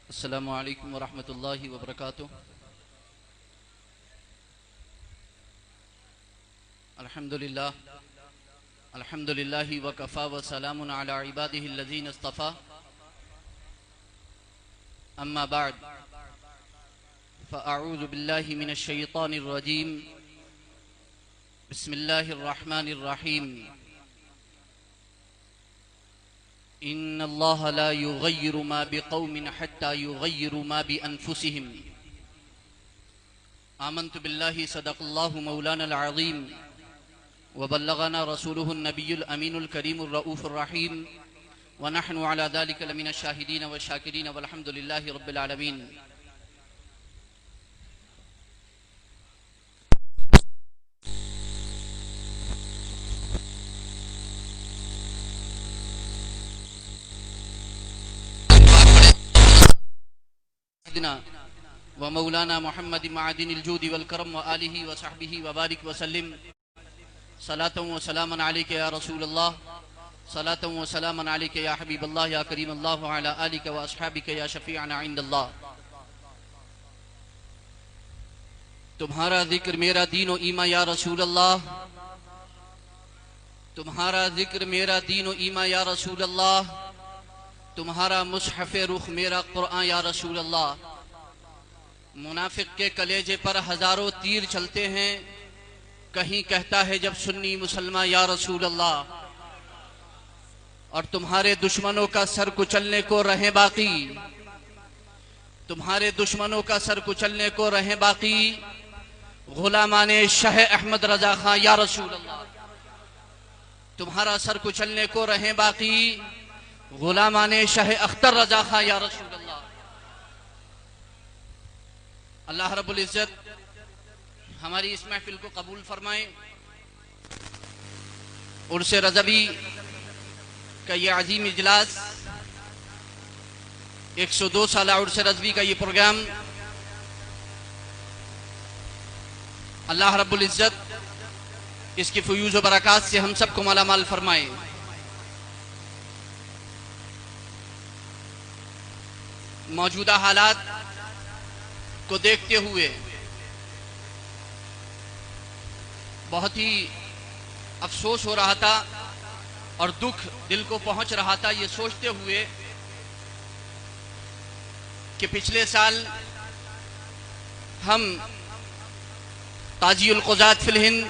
السلام علیکم ورحمۃ اللہ وبرکاتہ۔ الحمدللہ وکفی وسلام علی عبادہ الذین اصطفی، اما بعد فاعوذ باللہ من الشیطان الرجیم، بسم اللہ الرحمن الرحیم۔ ان اللہ لا یغیر ما بقوم حتی یغیروا ما بانفسہم۔ آمنت باللہ صدق اللہ مولانا العظیم، وبلغنا رسوله النبی الامین الکریم الرؤوف الرحیم، ونحن على ذلك لمن الشاہدین والشاکرین والحمد للہ رب العالمین۔ ومولانا محمد معدن الجود والکرم وآلہ وصحبہ وبارک وسلم۔ صلاة و سلاما علیک یا رسول اللہ، صلاة و سلاما علیک یا حبیب اللہ، یا کریم اللہ، وعلی آلک و اصحابک یا شفیعنا عند اللہ۔ تمہارا ذکر میرا دین و ایمان یا رسول اللہ، تمہارا ذکر میرا دین و ایمان یا رسول اللہ، تمہارا مصحف رخ میرا قرآن یا رسول اللہ۔ منافق کے کلیجے پر ہزاروں تیر چلتے ہیں، کہیں کہتا ہے جب سنی مسلمان یا رسول اللہ، اور تمہارے دشمنوں کا سر کچلنے کو رہیں باقی، تمہارے دشمنوں کا سر کچلنے کو رہیں باقی غلامان شاہ احمد رضا خان یا رسول اللہ۔ تمہارا سر کچلنے کو رہیں باقی غلامان شاہ اختر رضا خان یا رسول اللہ۔ اللہ رب العزت ہماری اس محفل کو قبول فرمائیں۔ عرس رضوی کا یہ عظیم اجلاس، 102 سالہ عرس رضوی کا یہ پروگرام، اللہ رب العزت اس کی فیوز و برکات سے ہم سب کو مالا مال فرمائے۔ موجودہ حالات کو دیکھتے ہوئے بہت ہی افسوس ہو رہا تھا اور دکھ دل کو پہنچ رہا تھا، یہ سوچتے ہوئے کہ پچھلے سال ہم تاجی القضات فی الہند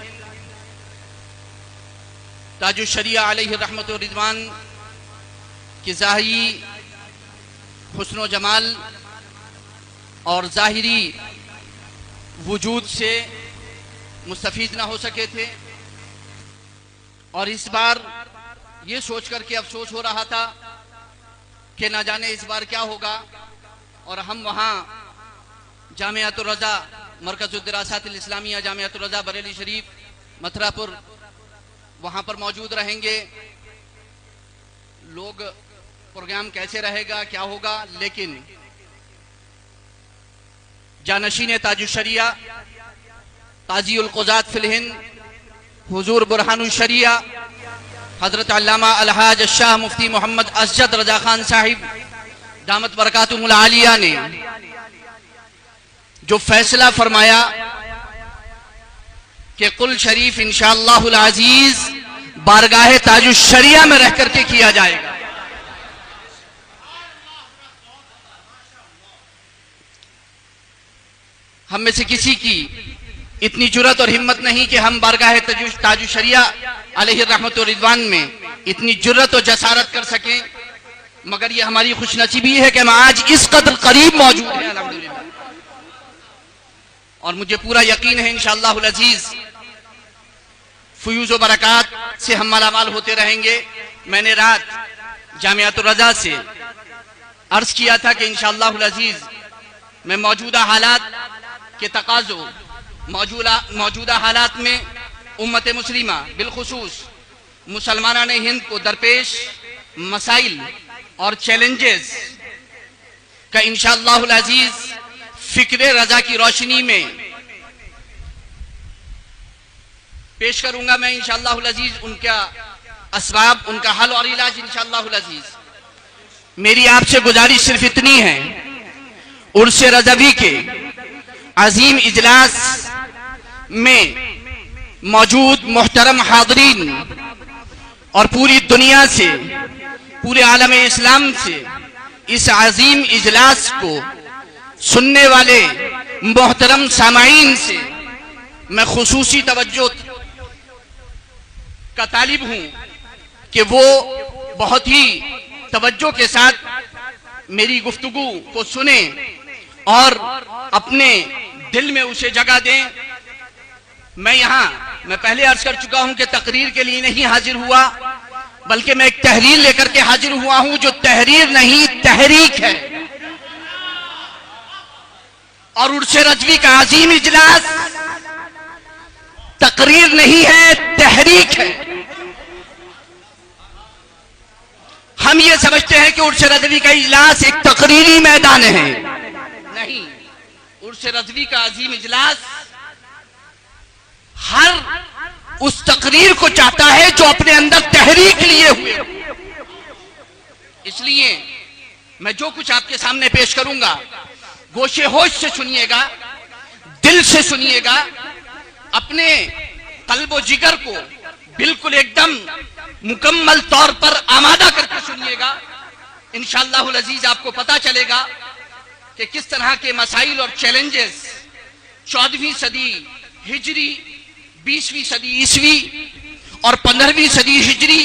تاج الشریعہ علیہ رحمت و رضوان کی ظاہری حسن و جمال اور ظاہری وجود سے مستفید نہ ہو سکے تھے، اور اس بار یہ سوچ کر کے افسوس ہو رہا تھا کہ نہ جانے اس بار کیا ہوگا، اور ہم وہاں جامعۃ الرضا مرکز الدراسات الاسلامیہ جامعۃ الرضا بریلی شریف متھرا پور وہاں پر موجود رہیں گے۔ لوگ پروگرام کیسے رہے گا، کیا ہوگا، لیکن جانشین تاج الشریعہ قاضی القضات فی الہند حضور برہان الشریعہ حضرت علامہ الحاج الشاہ مفتی محمد اسجد رضا خان صاحب دامت برکاتہم العالیہ نے جو فیصلہ فرمایا کہ قل شریف انشاءاللہ العزیز بارگاہ تاج الشریعہ میں رہ کر کے کیا جائے گا۔ ہم میں سے کسی کی اتنی جرات اور ہمت نہیں کہ ہم بارگاہ تاج الشریعہ علیہ رحمت و رضوان میں اتنی جرات و جسارت کر سکیں، مگر یہ ہماری خوش نصیبی ہے کہ ہم آج اس قدر قریب موجود ہیں الحمدللہ، اور مجھے پورا یقین ہے انشاءاللہ العزیز فیوز و برکات سے ہم مالا مال ہوتے رہیں گے۔ میں نے رات جامعۃ الرضا سے عرض کیا تھا کہ انشاءاللہ العزیز میں موجودہ حالات کے تقاضوں، موجودہ حالات میں امت مسلمہ بالخصوص مسلمانان ہند کو درپیش مسائل اور چیلنجز کا انشاءاللہ العزیز فکر رضا کی روشنی میں پیش کروں گا۔ میں انشاءاللہ العزیز ان کا اسباب، ان کا حل اور علاج انشاءاللہ العزیز۔ میری آپ سے گزارش صرف اتنی ہے عرس رضوی کے عظیم اجلاس میں موجود محترم حاضرین اور پوری دنیا سے، پورے عالم اسلام سے اس عظیم اجلاس کو سننے والے محترم سامعین سے میں خصوصی توجہ کا طالب ہوں کہ وہ بہت ہی توجہ کے ساتھ میری گفتگو کو سنیں اور اپنے دل میں اسے جگہ دیں۔ میں پہلے عرض کر چکا ہوں کہ تقریر کے لیے نہیں حاضر ہوا، بلکہ میں ایک تحریر لے کر کے حاضر ہوا ہوں جو تحریر نہیں تحریک ہے۔ اور عرس رضوی کا عظیم اجلاس تقریر نہیں ہے، تحریک ہے۔ ہم یہ سمجھتے ہیں کہ عرس رضوی کا اجلاس ایک تقریری میدان ہے، نہیں۔ عرس رضوی کا عظیم اجلاس ہر اس تقریر کو چاہتا ہے جو اپنے اندر تحریک لیے ہوئے۔ اس لیے میں جو کچھ آپ کے سامنے پیش کروں گا گوشے ہوش سے سنیے گا، دل سے سنیے گا، اپنے قلب و جگر کو بالکل ایک دم مکمل طور پر آمادہ کر کے سنیے گا۔ انشاءاللہ العزیز آپ کو پتا چلے گا کہ کس طرح کے مسائل اور چیلنجز 14ویں صدی ہجری، 20ویں صدی عیسوی اور 15ویں صدی ہجری،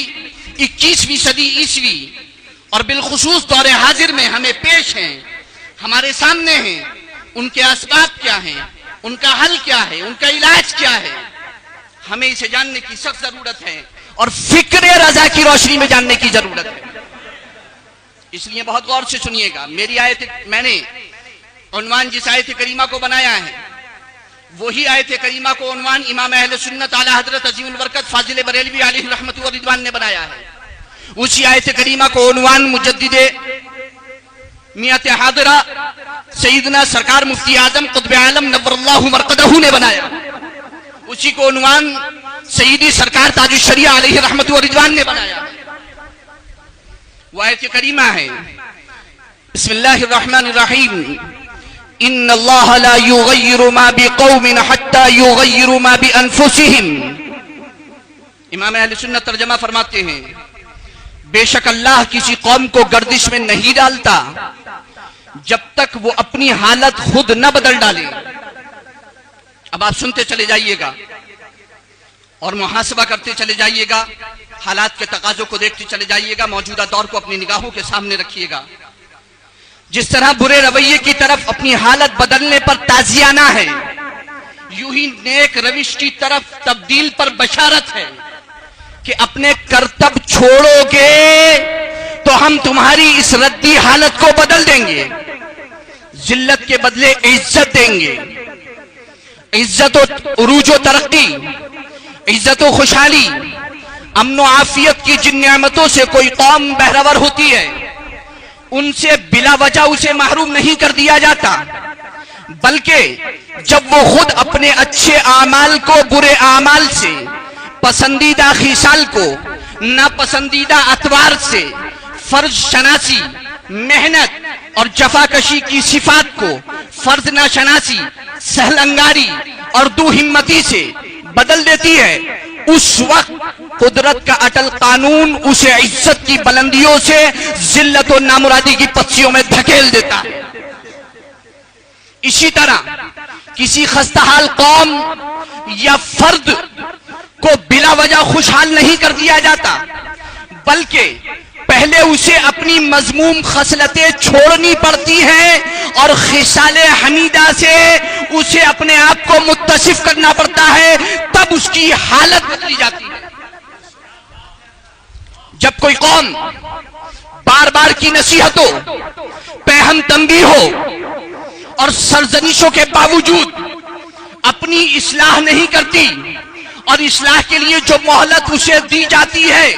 21ویں صدی عیسوی اور بالخصوص دور حاضر میں ہمیں پیش ہیں، ہمارے سامنے ہیں۔ ان کے اسباب کیا ہیں، ان کا حل کیا ہے، ان کا علاج کیا ہے، ہمیں اسے جاننے کی سخت ضرورت ہے اور فکر رضا کی روشنی میں جاننے کی ضرورت ہے۔ اس لیے بہت غور سے سنیے گا۔ میں نے عنوان جس آیت کریمہ کو بنایا ہے وہی آیت کریمہ کو عنوان امام اہل سنت اعلی حضرت عظیم البرکت فاضل بریلوی علیہ رحمت و رضوان نے بنایا ہے۔ اسی آیت کریمہ کو عنوان مجدد میت حاضرہ سیدنا سرکار مفتی اعظم قطب عالم نور اللہ مرقدہ نے بنایا۔ اسی کو عنوان سیدی سرکار تاج الشریعہ علیہ رحمت و رضوان نے بنایا۔ وہ آیت کریمہ ہے بسم اللہ الرحمن الرحیم ان اللہ لا یغیر ما بقوم حتی یغیر ما بانفسہم۔ امام اہل سنت ترجمہ فرماتے ہیں بے شک اللہ کسی قوم کو گردش میں نہیں ڈالتا جب تک وہ اپنی حالت خود نہ بدل ڈالے۔ اب آپ سنتے چلے جائیے گا اور محاسبہ کرتے چلے جائیے گا، حالات کے تقاضوں کو دیکھتے چلے جائیے گا، موجودہ دور کو اپنی نگاہوں کے سامنے رکھیے گا۔ جس طرح برے رویے کی طرف اپنی حالت بدلنے پر تعزیانہ ہے، یوں ہی نیک روش کی طرف تبدیل پر بشارت ہے کہ اپنے کرتب چھوڑو گے تو ہم تمہاری اس ردی حالت کو بدل دیں گے، ذلت کے بدلے عزت دیں گے۔ عزت و عروج و ترقی، عزت و خوشحالی، امن و عافیت کی جن نعمتوں سے کوئی قوم بہرور ہوتی ہے ان سے بلا وجہ اسے محروم نہیں کر دیا جاتا، بلکہ جب وہ خود اپنے اچھے اعمال کو برے اعمال سے، پسندیدہ خصال کو ناپسندیدہ اطوار سے، فرض شناسی، محنت اور جفاکشی کی صفات کو فرض ناشناسی، سہل انگاری اور دو ہمتی سے بدل دیتی ہے، اس وقت قدرت کا اٹل قانون اسے عزت کی بلندیوں سے ذلت و نامرادی کی پتیوں میں دھکیل دیتا ہے۔ اسی طرح کسی خستحال قوم یا فرد کو بلا وجہ خوشحال نہیں کر دیا جاتا، بلکہ پہلے اسے اپنی مذموم خصلتیں چھوڑنی پڑتی ہیں اور خصال حمیدہ سے اسے اپنے آپ کو متصف کرنا پڑتا ہے، تب اس کی حالت بدلی جاتی ہے۔ جب کوئی قوم بار بار کی نصیحتوں، پہم تنبیہوں اور سرزنشوں کے باوجود اپنی اصلاح نہیں کرتی اور اصلاح کے لیے جو مہلت اسے دی جاتی ہے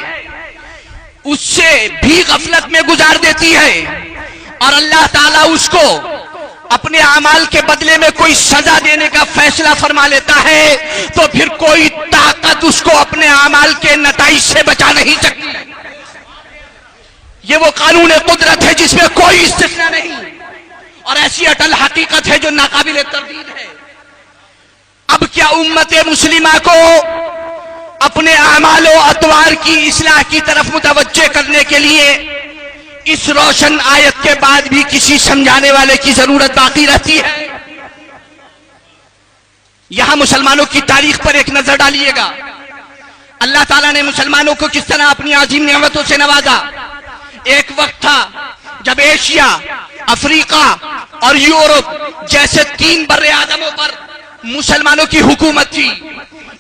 اس سے بھی غفلت میں گزار دیتی ہے اور اللہ تعالیٰ اس کو اپنے اعمال کے بدلے میں کوئی سزا دینے کا فیصلہ فرما لیتا ہے، تو پھر کوئی طاقت اس کو اپنے اعمال کے نتائج سے بچا نہیں سکتی۔ یہ وہ قانون قدرت ہے جس میں کوئی استثناء نہیں، اور ایسی اٹل حقیقت ہے جو ناقابل تردید ہے۔ اب کیا امت مسلمہ کو اپنے اعمال و اطوار کی اصلاح کی طرف متوجہ کرنے کے لیے اس روشن آیت کے بعد بھی کسی سمجھانے والے کی ضرورت باقی رہتی ہے؟ یہاں مسلمانوں کی تاریخ پر ایک نظر ڈالیے گا۔ اللہ تعالیٰ نے مسلمانوں کو کس طرح اپنی عظیم نعمتوں سے نوازا۔ ایک وقت تھا جب ایشیا، افریقہ اور یورپ جیسے 3 بر اعظموں پر مسلمانوں کی حکومت تھی۔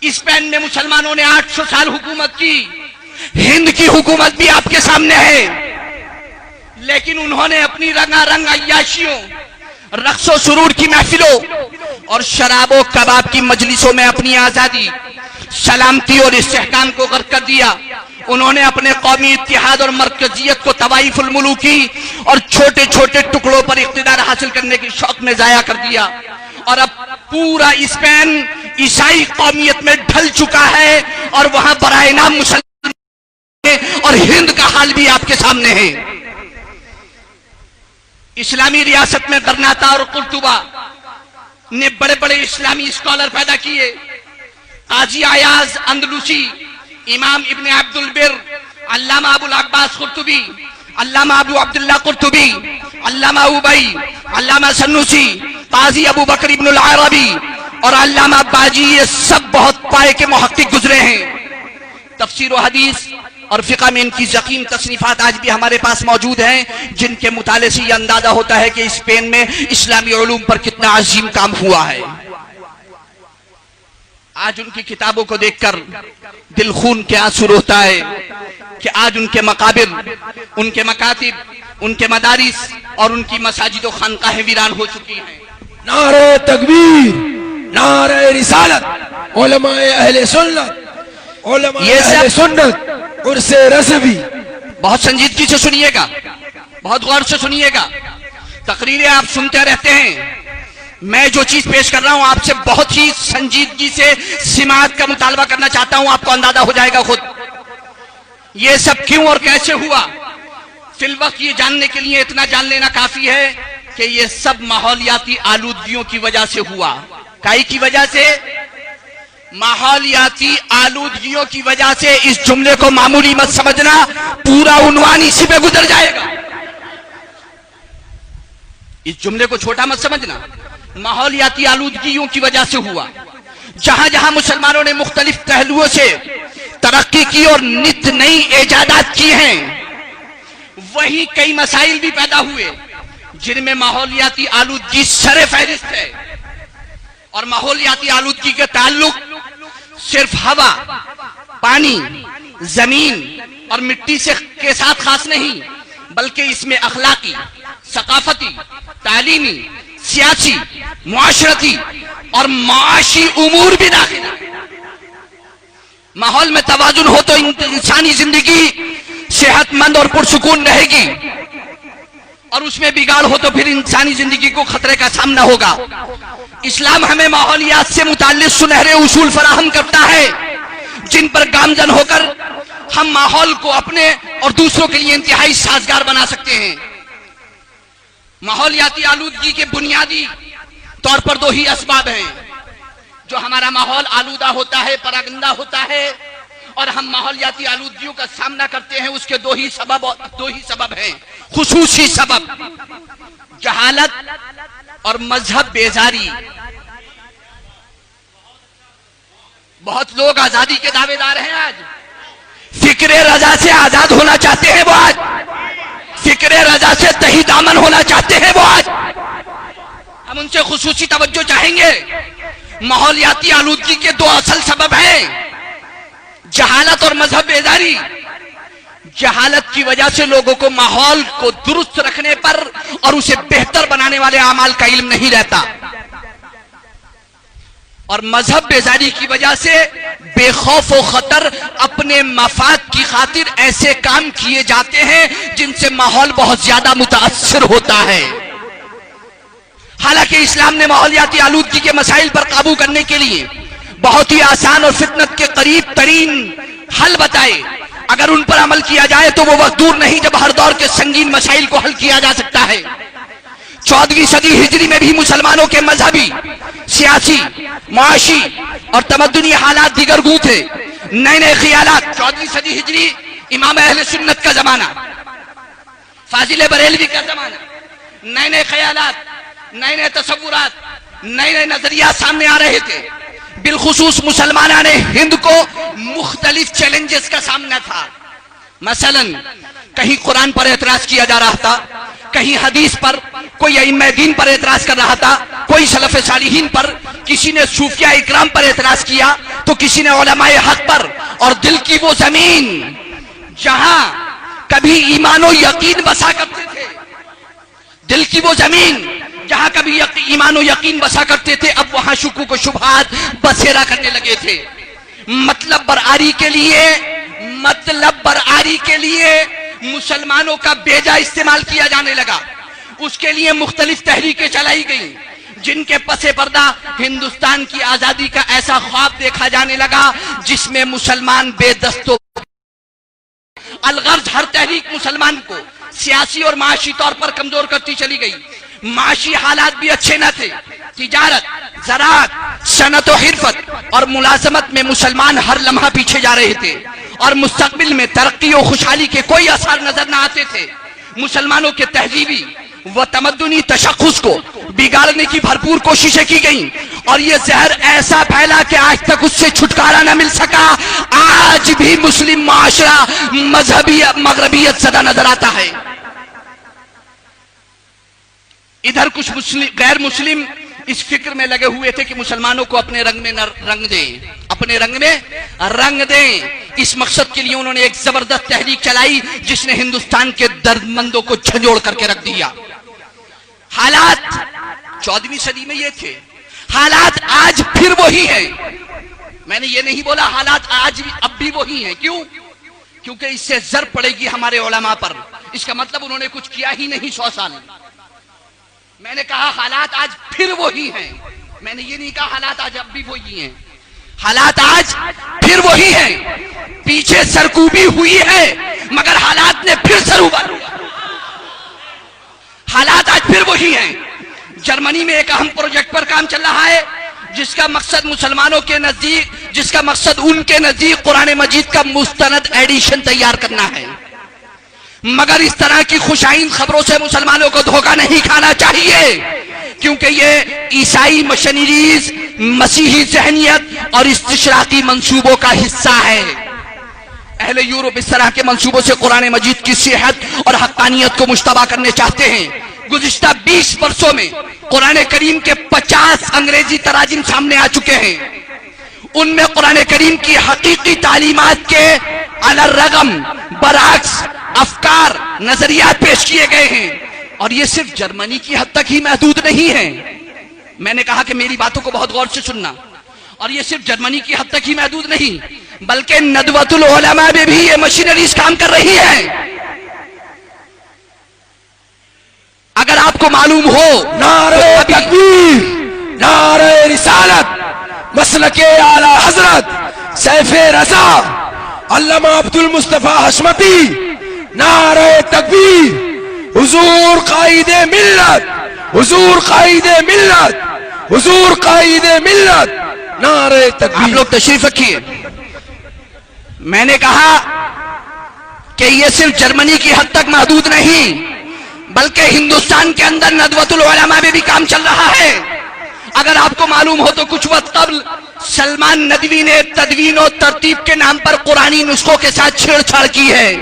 اسپین میں مسلمانوں نے 800 سال حکومت کی۔ ہند کی حکومت بھی آپ کے سامنے ہے، لیکن انہوں نے اپنی رنگا رنگ عیاشیوں، رقص و سرور کی محفلوں اور شراب و کباب کی مجلسوں میں اپنی آزادی، سلامتی اور استحکام کو غرق کر دیا۔ انہوں نے اپنے قومی اتحاد اور مرکزیت کو طوائف الملوکی اور چھوٹے چھوٹے ٹکڑوں پر اقتدار حاصل کرنے کے شوق میں ضائع کر دیا، اور اب پورا اسپین عیسائی قومیت میں ڈھل چکا ہے، اور وہاں برائے نام مسلمان، اور ہند کا حال بھی آپ کے سامنے ہے۔ اسلامی ریاست میں غرناطہ اور قرطبہ نے بڑے بڑے اسلامی اسکالر پیدا کیے۔ قاضی عیاض اندلسی، امام ابن عبد البر، علامہ ابو العباس قرطبی، علامہ ابو عبداللہ قرطبی، علامہ ابئی، علامہ سنوسی، قاضی ابو بکر ابن العربی اور علامہ باجی، یہ سب بہت پائے کے محقق گزرے ہیں۔ تفسیر و حدیث اور فقہ میں ان کی ضخیم تصنیفات آج بھی ہمارے پاس موجود ہیں، جن کے مطالعے سے یہ اندازہ ہوتا ہے کہ اسپین میں اسلامی علوم پر کتنا عظیم کام ہوا ہے۔ آج ان کی کتابوں کو دیکھ کر دل خون کے آنسو روتا ہے کہ آج ان کے مقابر، ان کے مکاتب، ان کے مدارس اور ان کی مساجد و خانقاہیں ویران ہو چکی ہیں۔ نعرہ تکبیر، نعرہ رسالت، علماء اہل سنت، علماء اہل سنت، عرس رضوی۔ بہت سنجیدگی سے سنیے گا، بہت غور سے سنیے گا۔ تقریریں آپ سنتے رہتے ہیں، میں جو چیز پیش کر رہا ہوں آپ سے بہت ہی سنجیدگی سے سماعت کا مطالبہ کرنا چاہتا ہوں، آپ کو اندازہ ہو جائے گا خود یہ سب کیوں اور کیسے ہوا۔ فی الوقت یہ جاننے کے لیے اتنا جان لینا کافی ہے کہ یہ سب ماحولیاتی آلودگیوں کی وجہ سے ہوا۔ کائی کی وجہ سے؟ ماحولیاتی آلودگیوں کی وجہ سے۔ اس جملے کو معمولی مت سمجھنا، پورا عنوان اسی پہ گزر جائے گا۔ اس جملے کو چھوٹا مت سمجھنا، ماحولیاتی آلودگیوں کی وجہ سے ہوا۔ جہاں جہاں مسلمانوں نے مختلف پہلوؤں سے ترقی کی اور نت نئی ایجادات کی ہیں، وہیں کئی مسائل بھی پیدا ہوئے جن میں ماحولیاتی آلودگی سر فہرست ہے۔ اور ماحولیاتی آلودگی کے تعلق صرف ہوا، پانی، زمین اور مٹی کے ساتھ خاص نہیں، بلکہ اس میں اخلاقی، ثقافتی، تعلیمی، سیاسی، معاشرتی اور معاشی امور بھی داخل ہیں۔ ماحول میں توازن ہو تو انسانی زندگی صحت مند اور پرسکون رہے گی، اور اس میں بگاڑ ہو تو پھر انسانی زندگی کو خطرے کا سامنا ہوگا۔ اسلام ہمیں ماحولیات سے متعلق سنہرے اصول فراہم کرتا ہے، جن پر گامزن ہو کر ہم ماحول کو اپنے اور دوسروں کے لیے انتہائی سازگار بنا سکتے ہیں۔ ماحولیاتی آلودگی کے بنیادی طور پر 2 ہی اسباب ہیں جو ہمارا ماحول آلودہ ہوتا ہے، پراگندہ ہوتا ہے، اور ہم ماحولیاتی آلودگیوں کا سامنا کرتے ہیں۔ اس کے 2 ہی سبب ہیں، خصوصی سبب: جہالت اور مذہب بیزاری۔ بہت لوگ آزادی کے دعوے دار ہیں، آج فکر رضا سے آزاد ہونا چاہتے ہیں، وہ آج فکر رضا سے تہی دامن ہونا چاہتے ہیں، وہ آج ہم ان سے خصوصی توجہ چاہیں گے۔ ماحولیاتی آلودگی کے 2 اصل سبب ہیں، جہالت اور مذہب بیزاری۔ جہالت کی وجہ سے لوگوں کو ماحول کو درست رکھنے پر اور اسے بہتر بنانے والے اعمال کا علم نہیں رہتا، اور مذہب بیزاری کی وجہ سے بے خوف و خطر اپنے مفاد کی خاطر ایسے کام کیے جاتے ہیں جن سے ماحول بہت زیادہ متاثر ہوتا ہے۔ حالانکہ اسلام نے ماحولیاتی آلودگی کے مسائل پر قابو کرنے کے لیے بہت ہی آسان اور فطرت کے قریب ترین حل بتائے۔ اگر ان پر عمل کیا جائے تو وہ وقت دور نہیں جب ہر دور کے سنگین مسائل کو حل کیا جا سکتا ہے۔ 14ویں صدی ہجری میں بھی مسلمانوں کے مذہبی، سیاسی، معاشی اور تمدنی حالات دیگر گوں تھے. نئے نئے خیالات، 14ویں صدی ہجری امام اہل سنت کا زمانہ، فاضل بریلوی کا زمانہ، نئے نئے خیالات، نئے نئے تصورات، نئے نئے نظریات سامنے آ رہے تھے. بالخصوص مسلمانان ہند کو مختلف چیلنجز کا سامنا تھا. مثلا کہیں قرآن پر اعتراض کیا جا رہا تھا، کہیں حدیث پر، کوئی ائمہ دین پر اعتراض کر رہا تھا، کوئی سلف صالحین پر، کسی نے صوفیاء اکرام پر اعتراض کیا تو کسی نے علماء حق پر. اور دل کی وہ زمین جہاں کبھی ایمان و یقین بسا کرتے تھے، دل کی وہ زمین جہاں کبھی ایمان و یقین بسا کرتے تھے، اب وہاں شکوک و شبہات بسیرا کرنے لگے تھے. مطلب برآری کے لیے مسلمانوں کا بیجا استعمال کیا جانے لگا. اس کے لیے مختلف تحریکیں چلائی گئیں جن کے پس پردہ ہندوستان کی آزادی کا ایسا خواب دیکھا جانے لگا جس میں مسلمان بے دست و الغرض ہر تحریک مسلمان کو سیاسی اور معاشی طور پر کمزور کرتی چلی گئی. معاشی حالات بھی اچھے نہ تھے. تجارت، زراعت، صنعت و حرفت اور ملازمت میں مسلمان ہر لمحہ پیچھے جا رہے تھے اور مستقبل میں ترقی و خوشحالی کے کوئی آثار نظر نہ آتے تھے. مسلمانوں کے تہذیبی و تمدنی تشخص کو بگاڑنے کی بھرپور کوششیں کی گئیں اور یہ زہر ایسا پھیلا کہ آج تک اس سے چھٹکارا نہ مل سکا. آج بھی مسلم معاشرہ مذہبی مغربیت زدہ نظر آتا ہے. ادھر کچھ غیر مسلم اس فکر میں لگے ہوئے تھے کہ مسلمانوں کو اپنے رنگ میں رنگ دیں، اپنے رنگ میں رنگ دیں. اس مقصد کے لیے انہوں نے ایک زبردست تحریک چلائی جس نے ہندوستان کے درد مندوں کو جھنجھوڑ کر کے رکھ دیا. حالات 14ویں صدی میں یہ تھے، حالات آج پھر وہی ہیں. میں نے یہ نہیں بولا حالات آج بھی اب بھی وہی ہیں. کیوں؟ کیونکہ اس سے ضرب پڑے گی ہمارے علماء پر. اس کا مطلب انہوں نے کچھ کیا ہی نہیں 100 سال. میں نے کہا حالات آج پھر وہی ہیں. میں نے یہ نہیں کہا حالات آج اب بھی وہی ہیں. حالات آج پھر وہی ہیں. پیچھے سرکوبی ہوئی ہے مگر حالات نے پھر سر ابھار لیا. حالات آج پھر وہی ہیں. جرمنی میں ایک اہم پروجیکٹ پر کام چل رہا ہے جس کا مقصد مسلمانوں کے نزدیک قرآن مجید کا مستند ایڈیشن تیار کرنا ہے. مگر اس طرح کی خوشائند خبروں سے مسلمانوں کو دھوکہ نہیں کھانا چاہیے کیونکہ یہ عیسائی مشنریز، مسیحی ذہنیت اور استشراقی منصوبوں کا حصہ ہے. اہل یورپ اس طرح کے منصوبوں سے قرآن مجید کی صحت اور حقانیت کو مشتبہ کرنے چاہتے ہیں. گزشتہ 20 برسوں میں قرآن کریم کے 50 انگریزی تراجم سامنے آ چکے ہیں. ان میں قرآن کریم کی حقیقی تعلیمات کے علی الرغم برعکس افکار، نظریات پیش کیے گئے ہیں. اور یہ صرف جرمنی کی حد تک ہی محدود نہیں ہے. میں نے کہا کہ میری باتوں کو بہت غور سے سننا. اور یہ صرف جرمنی کی حد تک ہی محدود نہیں بلکہ ندوۃ العلماء میں بھی یہ مشینریز کام کر رہی ہیں. اگر آپ کو معلوم ہو نعرہ تکبیر، نعرہ رسالت، مسلک اعلی حضرت سیف رضا علامہ عبد المصطفیٰ حشمتی، نعرہ تکبیر، حضور قائد ملت، حضور قائد ملت، حضور قائد ملت، نعرہ تکبیر. آپ لوگ تشریف رکھیے. میں نے کہا کہ یہ صرف جرمنی کی حد تک محدود نہیں بلکہ ہندوستان کے اندر ندوۃ العلماء میں بھی کام چل رہا ہے. اگر آپ کو معلوم ہو تو کچھ وقت قبل سلمان ندوی نے تدوین و ترتیب کے نام پر قرآنی نسخوں کے ساتھ چھیڑ چھاڑ کی ہے.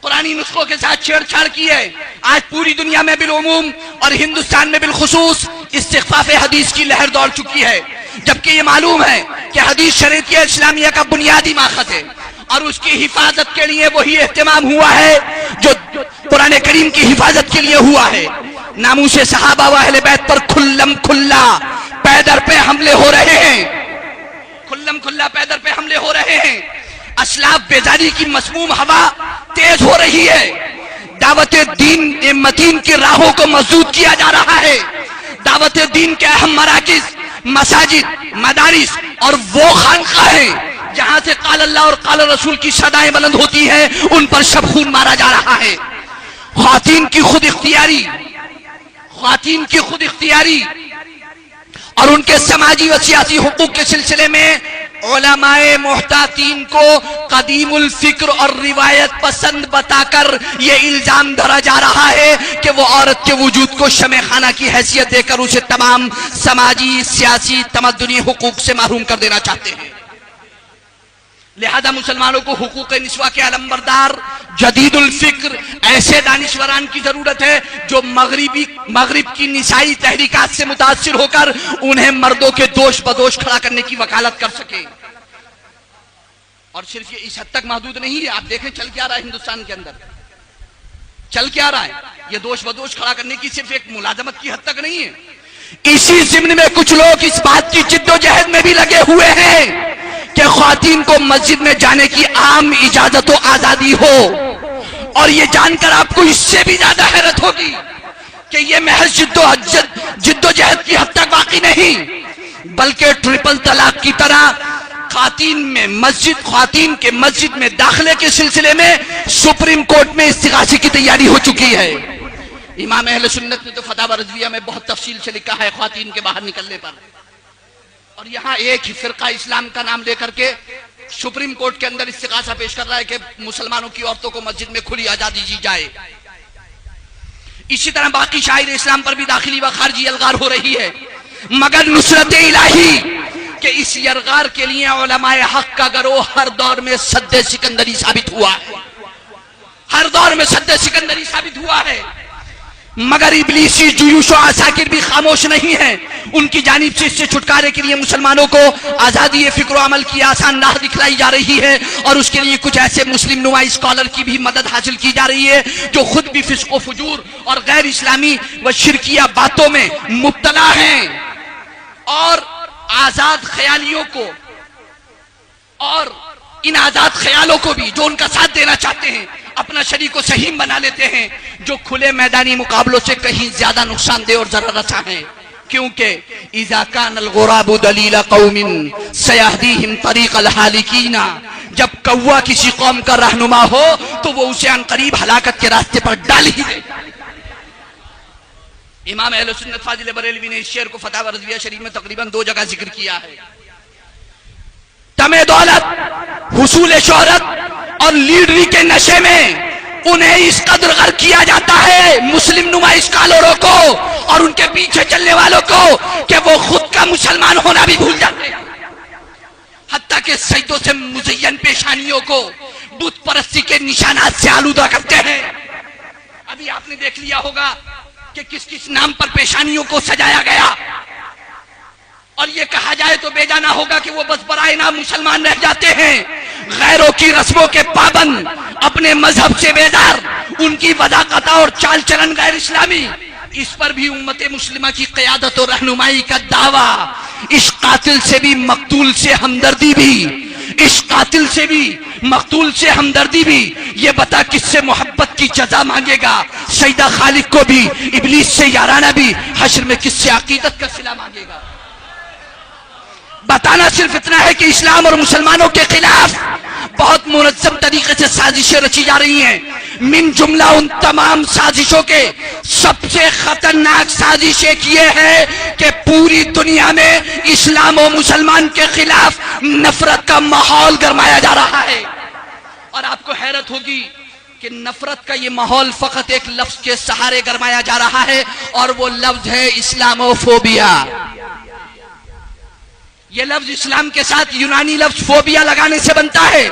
قرآنی نسخوں کے ساتھ چھیڑ چھاڑ کی ہے. آج پوری دنیا میں بالعموم اور ہندوستان میں بالخصوص استخفاف حدیث کی لہر دوڑ چکی ہے جبکہ یہ معلوم ہے کہ حدیث شریعت اسلامیہ کا بنیادی ماخذ ہے اور اس کی حفاظت کے لیے وہی اہتمام ہوا ہے جو قرآن کریم کی حفاظت کے لیے ہوا ہے. ناموس صحابہ و اہل بیت پر کھلم کھلا پیدر پہ حملے ہو رہے ہیں. کھلم کھلا پیدر پہ حملے ہو رہے ہیں. اسلاف بیزاری کی مسموم ہوا تیز ہو رہی ہے. دعوت دین متین کی راہوں کو مسدود کیا جا رہا ہے. دعوت دین کے اہم مراکز، مساجد، مدارس اور وہ خانقاہیں جہاں سے قال اللہ اور قال رسول کی صدائیں بلند ہوتی ہیں ان پر شب خون مارا جا رہا ہے. خواتین کی خود اختیاری خواتین کی خود اختیاری اور ان کے سماجی و سیاسی حقوق کے سلسلے میں علماء محتاطین کو قدیم الفکر اور روایت پسند بتا کر یہ الزام دھرا جا رہا ہے کہ وہ عورت کے وجود کو شمع خانہ کی حیثیت دے کر اسے تمام سماجی سیاسی تمدنی حقوق سے محروم کر دینا چاہتے ہیں۔ لہذا مسلمانوں کو حقوق نسواں کے علمبردار جدید الفکر ایسے دانشوران کی ضرورت ہے جو مغرب کی نسائی تحریکات سے متاثر ہو کر انہیں مردوں کے دوش بدوش کھڑا کرنے کی وکالت کر سکے۔ اور صرف یہ اس حد تک محدود نہیں ہے، آپ دیکھیں چل کیا رہا ہے ہندوستان کے اندر، چل کیا رہا ہے۔ یہ دوش بدوش کھڑا کرنے کی صرف ایک ملازمت کی حد تک نہیں ہے، اسی ضمن میں کچھ لوگ اس بات کی جد و جہد میں بھی لگے ہوئے ہیں کہ خواتین کو مسجد میں جانے کی عام اجازت و آزادی ہو، اور یہ جان کر آپ کو اس سے بھی زیادہ حیرت ہوگی کہ یہ محض جد و جہد کی حد تک باقی نہیں، بلکہ ٹرپل طلاق کی طرح خواتین کے مسجد میں داخلے کے سلسلے میں سپریم کورٹ میں استغاثے کی تیاری ہو چکی ہے۔ امام اہل سنت نے تو فتاوی رضویہ میں بہت تفصیل سے لکھا ہے خواتین کے باہر نکلنے پر، اور یہاں ایک ہی فرقہ اسلام کا نام لے کر کے سپریم کورٹ کے اندر استغاثہ پیش کر رہا ہے کہ مسلمانوں کی عورتوں کو مسجد میں کھلی آزادی دی جائے۔ اسی طرح باقی شاعر اسلام پر بھی داخلی و خارجی الغار ہو رہی ہے، مگر نصرت الہی کہ اس یرغار کے لیے علماء حق کا گروہ ہر دور میں سد سکندری ثابت ہوا ہے، ہر دور میں سد سکندری ثابت ہوا ہے، مگر ابلیسی جیوش و عساکر بھی خاموش نہیں ہیں۔ ان کی جانب سے اس سے چھٹکارے کے لیے مسلمانوں کو آزادی فکر و عمل کی آسان راہ دکھلائی جا رہی ہے، اور اس کے لیے کچھ ایسے مسلم نما اسکالر کی بھی مدد حاصل کی جا رہی ہے جو خود بھی فسق و فجور اور غیر اسلامی و شرکیہ باتوں میں مبتلا ہیں، اور آزاد خیالیوں کو اور ان آزاد خیالوں کو بھی جو ان کا ساتھ دینا چاہتے ہیں اپنا شریک و سہیم بنا لیتے ہیں، جو کھلے میدانی مقابلوں سے کہیں زیادہ نقصان دہ اور ضرر رساں ہیں، کیونکہ اذا کان الغراب دلیل قوم سیہدیہم طریق الحالکین، جب کوا کسی قوم کا رہنما ہو تو وہ اسے عن قریب ہلاکت کے راستے پر ڈال ہی دے۔ امام اہل سنت فاضل بریلوی نے اس شعر کو فتاوی رضویہ شریف میں تقریباً 2 جگہ ذکر کیا ہے۔ طمع دولت، حصول شہرت اور لیڈری کے نشے میں انہیں اس قدر غرق کیا جاتا ہے مسلم نما اسکالروں کو اور ان کے پیچھے چلنے والوں کو کہ وہ خود کا مسلمان ہونا بھی بھول جاتے ہیں، حتیٰ کہ سجدوں سے مزین پیشانیوں کو بت پرستی کے نشانات سے آلودہ کرتے ہیں۔ ابھی آپ نے دیکھ لیا ہوگا کہ کس کس نام پر پیشانیوں کو سجایا گیا، اور یہ کہا جائے تو بے جانا ہوگا کہ وہ بس برائے نام مسلمان رہ جاتے ہیں، غیروں کی رسموں کے پابند، اپنے مذہب سے بیدار، ان کی وضاقت اور چال چلن غیر اسلامی۔ اس پر بھی امت مسلمہ کی قیادت اور رہنمائی کا دعویٰ، اس قاتل سے بھی مقتول سے ہمدردی بھی، اس قاتل سے بھی مقتول سے ہمدردی بھی، یہ بتا کس سے محبت کی جزا مانگے گا، سجدہ خالق کو بھی، ابلیس سے یارانہ بھی، حشر میں کس سے عقیدت کا صلہ مانگے گا۔ بتانا صرف اتنا ہے کہ اسلام اور مسلمانوں کے خلاف بہت منظم طریقے سے سازشیں رچی جا رہی ہیں۔ من جملہ ان تمام سازشوں کے سب سے خطرناک سازش ایک یہ ہے کہ پوری دنیا میں اسلام و مسلمان کے خلاف نفرت کا ماحول گرمایا جا رہا ہے، اور آپ کو حیرت ہوگی کہ نفرت کا یہ ماحول فقط ایک لفظ کے سہارے گرمایا جا رہا ہے، اور وہ لفظ ہے اسلاموفوبیا۔ یہ لفظ اسلام کے ساتھ یونانی لفظ فوبیا لگانے سے بنتا ہے۔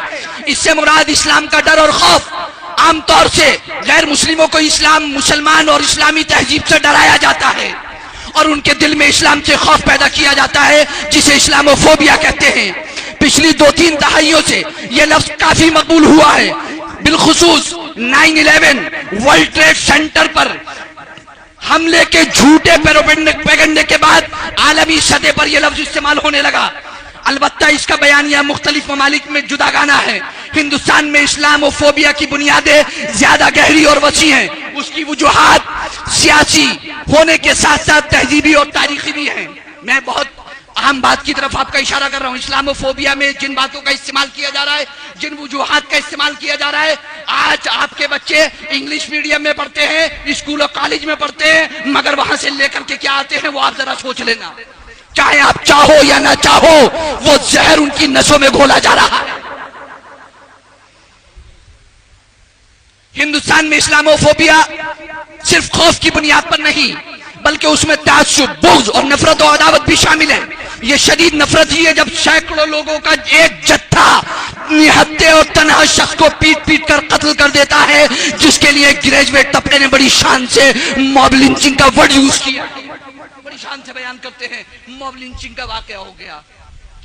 اس سے مراد اسلام کا ڈر اور خوف۔ عام طور سے غیر مسلموں کو اسلام، مسلمان اور اسلامی تہذیب سے ڈرایا جاتا ہے، اور ان کے دل میں اسلام سے خوف پیدا کیا جاتا ہے، جسے اسلاموفوبیا کہتے ہیں۔ پچھلی 2-3 دہائیوں سے یہ لفظ کافی مقبول ہوا ہے، بالخصوص 9/11 ورلڈ ٹریڈ سینٹر پر حملے کے جھوٹے پیغنڈے کے بعد عالمی سطح پر یہ لفظ استعمال ہونے لگا۔ البتہ اس کا بیانیہ مختلف ممالک میں جداگانہ ہے۔ ہندوستان میں اسلاموفوبیا کی بنیادیں زیادہ گہری اور وسیع ہیں۔ اس کی وجوہات سیاسی ہونے کے ساتھ ساتھ تہذیبی اور تاریخی بھی ہیں۔ میں بہت اہم بات کی طرف آپ کا اشارہ کر رہا ہوں. اسلاموفوبیا میں جن باتوں کا استعمال کیا جا رہا ہے، جن وجوہات کا استعمال کیا جا رہا ہے، آج آپ کے بچے انگلش میڈیم میں پڑھتے ہیں، اسکول اور کالج میں پڑھتے ہیں، مگر وہاں سے لے کر کے کیا آتے ہیں وہ آپ ذرا سوچ لینا. چاہے آپ چاہو یا نہ چاہو وہ زہر ان کی نسوں میں گھولا جا رہا ہے. ہندوستان میں اسلاموفوبیا صرف خوف کی بنیاد پر نہیں بلکہ اس میں تعصب، بغض اور نفرت و عداوت بھی شامل ہے. یہ شدید نفرت ہی ہے جب سینکڑوں لوگوں کا ایک جتھا نہتے اور تنہا شخص کو پیٹ پیٹ کر قتل کر دیتا ہے، جس کے لیے گریجویٹ طبقے نے بڑی شان سے موب لنچنگ کا ورڈ یوز کیا، بڑی شان سے بیان کرتے ہیں موب لنچنگ کا واقعہ ہو گیا.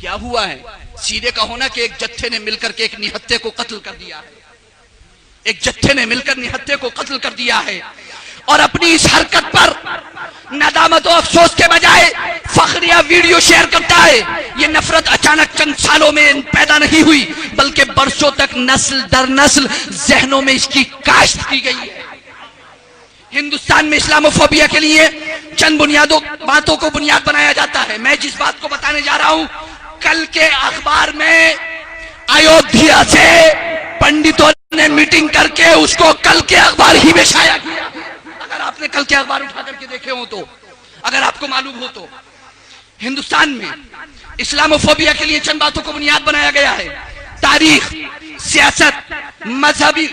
کیا ہوا ہے؟ سیدھے کہو نا کہ ایک جتھے نے مل کر کے ایک نہتے کو قتل کر دیا ہے. ایک جتھے نے مل کر نہتے کو قتل کر دیا ہے، اور اپنی اس حرکت پر ندامت و افسوس کے بجائے فخر یا ویڈیو شیئر کرتا ہے. یہ نفرت اچانک چند سالوں میں پیدا نہیں ہوئی بلکہ برسوں تک نسل در نسل ذہنوں میں اس کی کاشت کی گئی ہے. ہندوستان میں اسلاموفوبیا کے لیے چند باتوں کو بنیاد بنایا جاتا ہے. میں جس بات کو بتانے جا رہا ہوں، کل کے اخبار میں ایودھیا سے پنڈتوں نے میٹنگ کر کے اس کو کل کے اخبار ہی میں شائع کیا. اگر آپ نے کل کے اخبار اٹھا کر کے دیکھے ہوں تو، اگر آپ کو معلوم ہو تو، ہندوستان میں اسلاموفوبیا کے لیے چند باتوں کو بنیاد بنایا گیا ہے. تاریخ، سیاست، مذہبی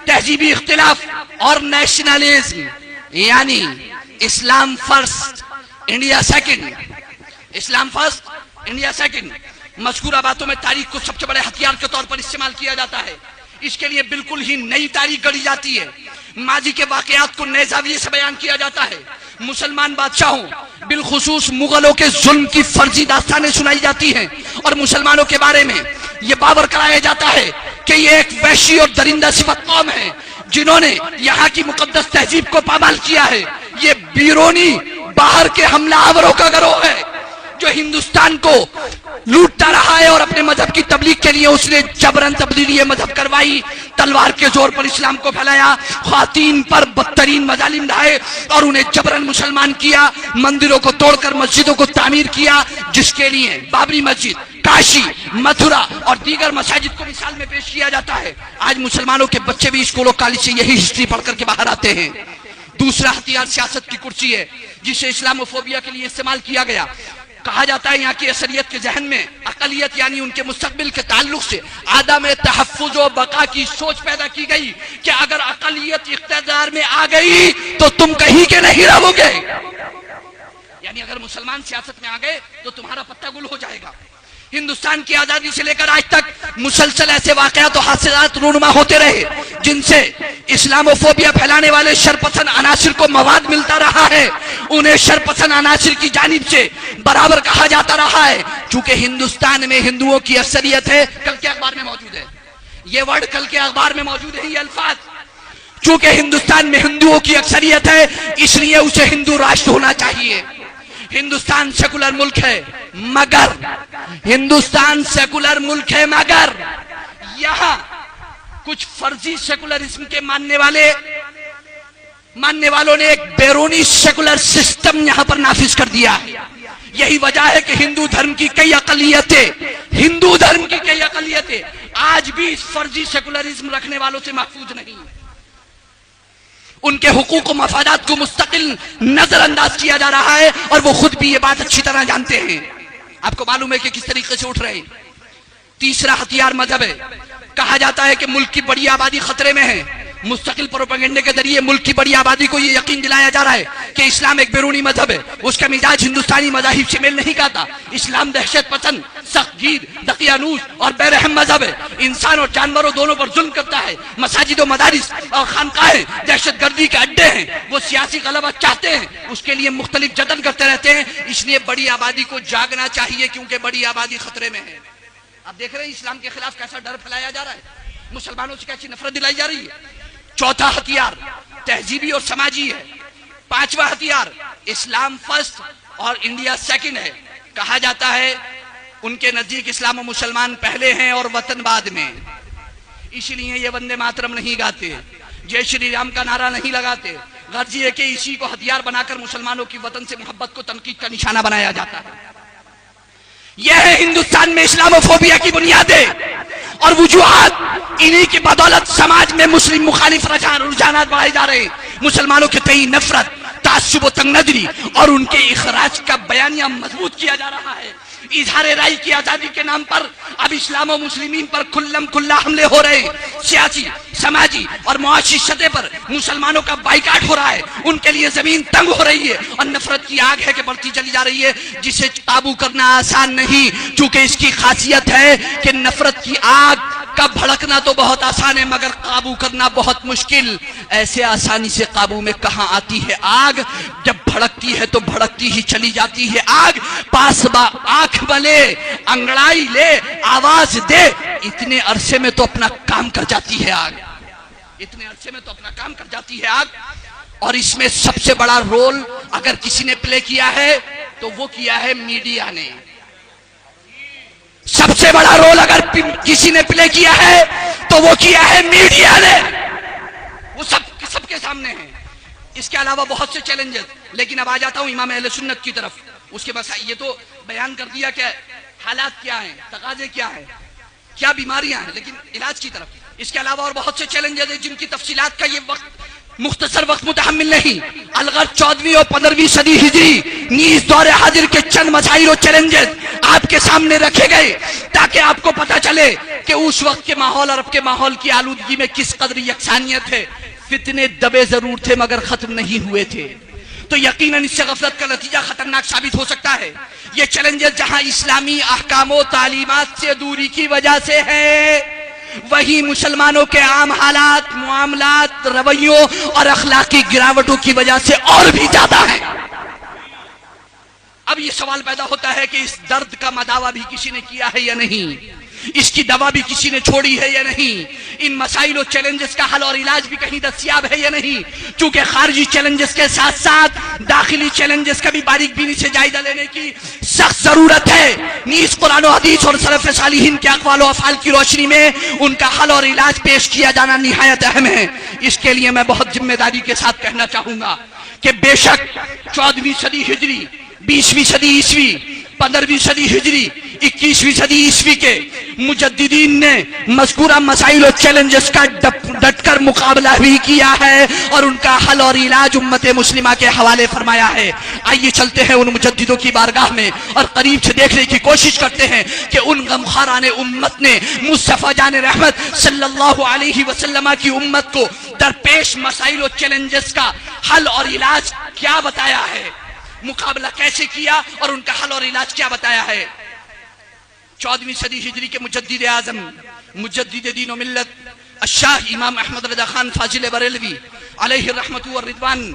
تہذیبی اختلاف اور نیشنلزم، یعنی اسلام فرسٹ انڈیا سیکنڈ. اسلام فرسٹ انڈیا سیکنڈ مذکورہ باتوں میں تاریخ کو سب سے بڑے ہتھیار کے طور پر استعمال کیا جاتا ہے. اس کے لیے بالکل ہی نئی تاریخ گڑھی جاتی ہے. ماضی کے واقعات کو نئے زاویے سے بیان کیا جاتا ہے. مسلمان بادشاہوں بالخصوص مغلوں کے ظلم کی فرضی داستانیں سنائی جاتی ہیں، اور مسلمانوں کے بارے میں یہ باور کرایا جاتا ہے کہ یہ ایک وحشی اور درندہ صفت قوم ہے جنہوں نے یہاں کی مقدس تہذیب کو پامال کیا ہے. یہ بیرونی باہر کے حملہ آوروں کا گروہ ہے جو ہندوستان کو لوٹتا رہا ہے، اور اپنے مذہب کی تبلیغ کے لیے اس نے جبرن تبدیلی مذہب کروائی، تلوار کے زور پر اسلام کو پھیلایا، خواتین پر بدترین مظالم ڈھائے اور انہیں جبرن مسلمان کیا، مندروں کو توڑ کر مسجدوں کو تعمیر کیا، جس کے لیے بابری مسجد، کاشی، متھرا اور دیگر مساجد کو مثال میں پیش کیا جاتا ہے. آج مسلمانوں کے بچے بھی اسکول و کالج سے یہی ہسٹری پڑھ کر کے باہر آتے ہیں. دوسرا ہتھیار سیاست کی کرسی ہے جسے اسلاموفوبیا کے لیے استعمال کیا گیا. کہا جاتا ہے یہاں کی اکثریت کے ذہن میں اقلیت یعنی ان کے مستقبل کے تعلق سے عدم تحفظ و بقا کی سوچ پیدا کی گئی کہ اگر اقلیت اقتدار میں آ گئی تو تم کہیں کے نہیں رہو گے، یعنی اگر مسلمان سیاست میں آ گئے تو تمہارا پتہ گل ہو جائے گا. ہندوستان کی آزادی سے لے کر آج تک مسلسل ایسے واقعات و حادثات رونما ہوتے رہے جن سے اسلاموفوبیا پھیلانے والے شرپسند عناصر کو مواد ملتا رہا ہے. انہیں شرپسند عناصر کی جانب سے برابر کہا جاتا رہا ہے. چونکہ ہندوستان میں ہندوؤں کی اکثریت ہے، کل کے اخبار میں موجود ہے یہ ورڈ، کل کے اخبار میں موجود ہے یہ الفاظ. چونکہ ہندوستان میں ہندوؤں کی اکثریت ہے اس لیے اسے ہندو راشٹر ہونا چاہیے. ہندوستان سیکولر ملک ہے مگر ہندوستان سیکولر ملک ہے مگر یہاں کچھ فرضی سیکولرزم کے ماننے والوں نے ایک بیرونی سیکولر سسٹم یہاں پر نافذ کر دیا ہے. یہی وجہ ہے کہ ہندو دھرم کی کئی اقلیتیں آج بھی اس فرضی سیکولرزم رکھنے والوں سے محفوظ نہیں. ان کے حقوق و مفادات کو مستقل نظر انداز کیا جا رہا ہے اور وہ خود بھی یہ بات اچھی طرح جانتے ہیں. آپ کو معلوم ہے کہ کس طریقے سے اٹھ رہے ہیں. تیسرا ہتھیار مذہب ہے. کہا جاتا ہے کہ ملک کی بڑی آبادی خطرے میں ہے. مستقل پروپیگنڈے کے ذریعے ملک کی بڑی آبادی کو یہ یقین دلایا جا رہا ہے کہ اسلام ایک بیرونی مذہب ہے، اس کا مزاج ہندوستانی مذاہب سے میل نہیں کھاتا. اسلام دہشت پسند، سخت گیر، دقیانوس اور بے رحم مذہب ہے. انسان اور جانوروں دونوں پر ظلم کرتا ہے. مساجد و مدارس اور خانقاہیں دہشت گردی کے اڈے ہیں. وہ سیاسی غلبہ چاہتے ہیں، اس کے لیے مختلف جتن کرتے رہتے ہیں. اس لیے بڑی آبادی کو جاگنا چاہیے کیونکہ بڑی آبادی خطرے میں ہے. آپ دیکھ رہے ہیں اسلام کے خلاف کیسا ڈر پھیلایا جا رہا ہے، مسلمانوں سے کیسی نفرت دلائی جا رہی ہے. چوتھا ہتھیار تہذیبی اور سماجی ہے. پانچواں ہتھیار اسلام فرسٹ اور انڈیا سیکنڈ ہے. کہا جاتا ہے ان کے نزدیک اسلام و مسلمان پہلے ہیں اور وطن بعد میں، اس لیے یہ وندے ماترم نہیں گاتے، جے شری رام کا نعرہ نہیں لگاتے. غرض یہ کہ اسی کو ہتھیار بنا کر مسلمانوں کی وطن سے محبت کو تنقید کا نشانہ بنایا جاتا ہے. یہ ہے ہندوستان میں اسلاموفوبیا کی بنیادیں اور وجوہات. انہی کی بدولت سماج میں مسلم مخالف رجحانات بڑھائے جا رہے ہیں. مسلمانوں کے تئیں نفرت، تعصب و تنگ نظری اور ان کے اخراج کا بیانیہ مضبوط کیا جا رہا ہے. اظہار رائے کی آزادی کے نام پر اب اسلام و مسلمین پر کھلم کھلا حملے ہو رہے ہیں. سیاسی، سماجی اور معاشی سطح پر مسلمانوں کا بائیکاٹ ہو رہا ہے. ان کے لیے زمین تنگ ہو رہی ہے اور نفرت کی آگ ہے کہ بڑھتی چلی جا رہی ہے، جسے قابو کرنا آسان نہیں، چونکہ اس کی خاصیت ہے کہ نفرت کی آگ کا بھڑکنا تو بہت آسان ہے مگر قابو کرنا بہت مشکل. ایسے آسانی سے قابو میں کہاں آتی ہے آگ؟ جب بھڑکتی ہے تو بھڑکتی ہی چلی جاتی ہے آگ. پاس با آنکھ بلے، انگڑائی لے، آواز دے، اتنے عرصے میں تو اپنا کام کر جاتی ہے آگ. اتنے عرصے میں تو اپنا کام کر جاتی ہے آگ. اور اس میں سب سے بڑا رول اگر کسی نے پلے کیا ہے تو وہ کیا ہے میڈیا نے. سب سے بڑا رول اگر کسی نے پلے کیا ہے تو وہ کیا ہے میڈیا نے. وہ سب کے سامنے ہے. اس کے علاوہ بہت سے چیلنجز. لیکن اب آ جاتا ہوں امام اہل سنت کی طرف. اس کے مسائل یہ تو بیان کر دیا کہ حالات کیا ہیں، تقاضے کیا ہیں، کیا بیماریاں ہیں، لیکن علاج کی طرف. اس کے علاوہ اور بہت سے چیلنجز ہیں جن کی تفصیلات کا یہ مختصر وقت متحمل نہیں. الغرض 14ویں اور 15ویں صدی ہجری نیز دور حاضر کے چند مسائل و چیلنجز آپ کے سامنے رکھے گئے تاکہ آپ کو پتہ چلے کہ اس وقت کے ماحول اور اب کے ماحول کی آلودگی میں کس قدر یکسانیت ہے. فتنے دبے ضرور تھے مگر ختم نہیں ہوئے تھے. تو یقیناً اس سے غفلت کا نتیجہ خطرناک ثابت ہو سکتا ہے. یہ چیلنجز جہاں اسلامی احکام و تعلیمات سے دوری کی وجہ سے ہے، وہی مسلمانوں کے عام حالات، معاملات، رویوں اور اخلاقی گراوٹوں کی وجہ سے اور بھی زیادہ ہے. اب یہ سوال پیدا ہوتا ہے کہ اس درد کا مداوا بھی کسی نے کیا ہے یا نہیں، اس کی دوا بھی کسی نے چھوڑی ہے یا نہیں، ان مسائل و چیلنجز کا حل اور علاج بھی کہیں دستیاب ہے یا نہیں. چونکہ خارجی چیلنجز کے ساتھ ساتھ داخلی چیلنجز کا بھی باریک بینی سے جائزہ لینے کی سخت ضرورت ہے. نیز قرآن و حدیث اور سلف صالحین کے اقوال و افعال کی روشنی میں ان کا حل اور علاج پیش کیا جانا نہایت اہم ہے. اس کے لیے میں بہت ذمہ داری کے ساتھ کہنا چاہوں گا کہ بے شک 14ویں صدی ہجری، 20ویں صدی عیسوی، 15ویں صدی ہجری، 21ویں صدی عیسوی کے مجددین نے مذکورہ مسائل و چیلنجز کا ڈٹ کر مقابلہ بھی کیا ہے اور ان کا حل اور علاج امت مسلمہ کے حوالے فرمایا ہے. آئیے چلتے ہیں ان مجددوں کی بارگاہ میں اور قریب سے دیکھنے کی کوشش کرتے ہیں کہ ان غمخواران امت نے مصطفیٰ جان رحمت صلی اللہ علیہ وسلم کی امت کو درپیش مسائل و چیلنجز کا حل اور علاج کیا بتایا ہے، مقابلہ کیسے کیا اور ان کا حل اور علاج کیا بتایا ہے. 14ویں صدی ہجری کے مجدد اعظم، مجدد دین و ملت، الشاہ امام احمد رضا خان فاضل بریلوی علیہ الرحمت والرضوان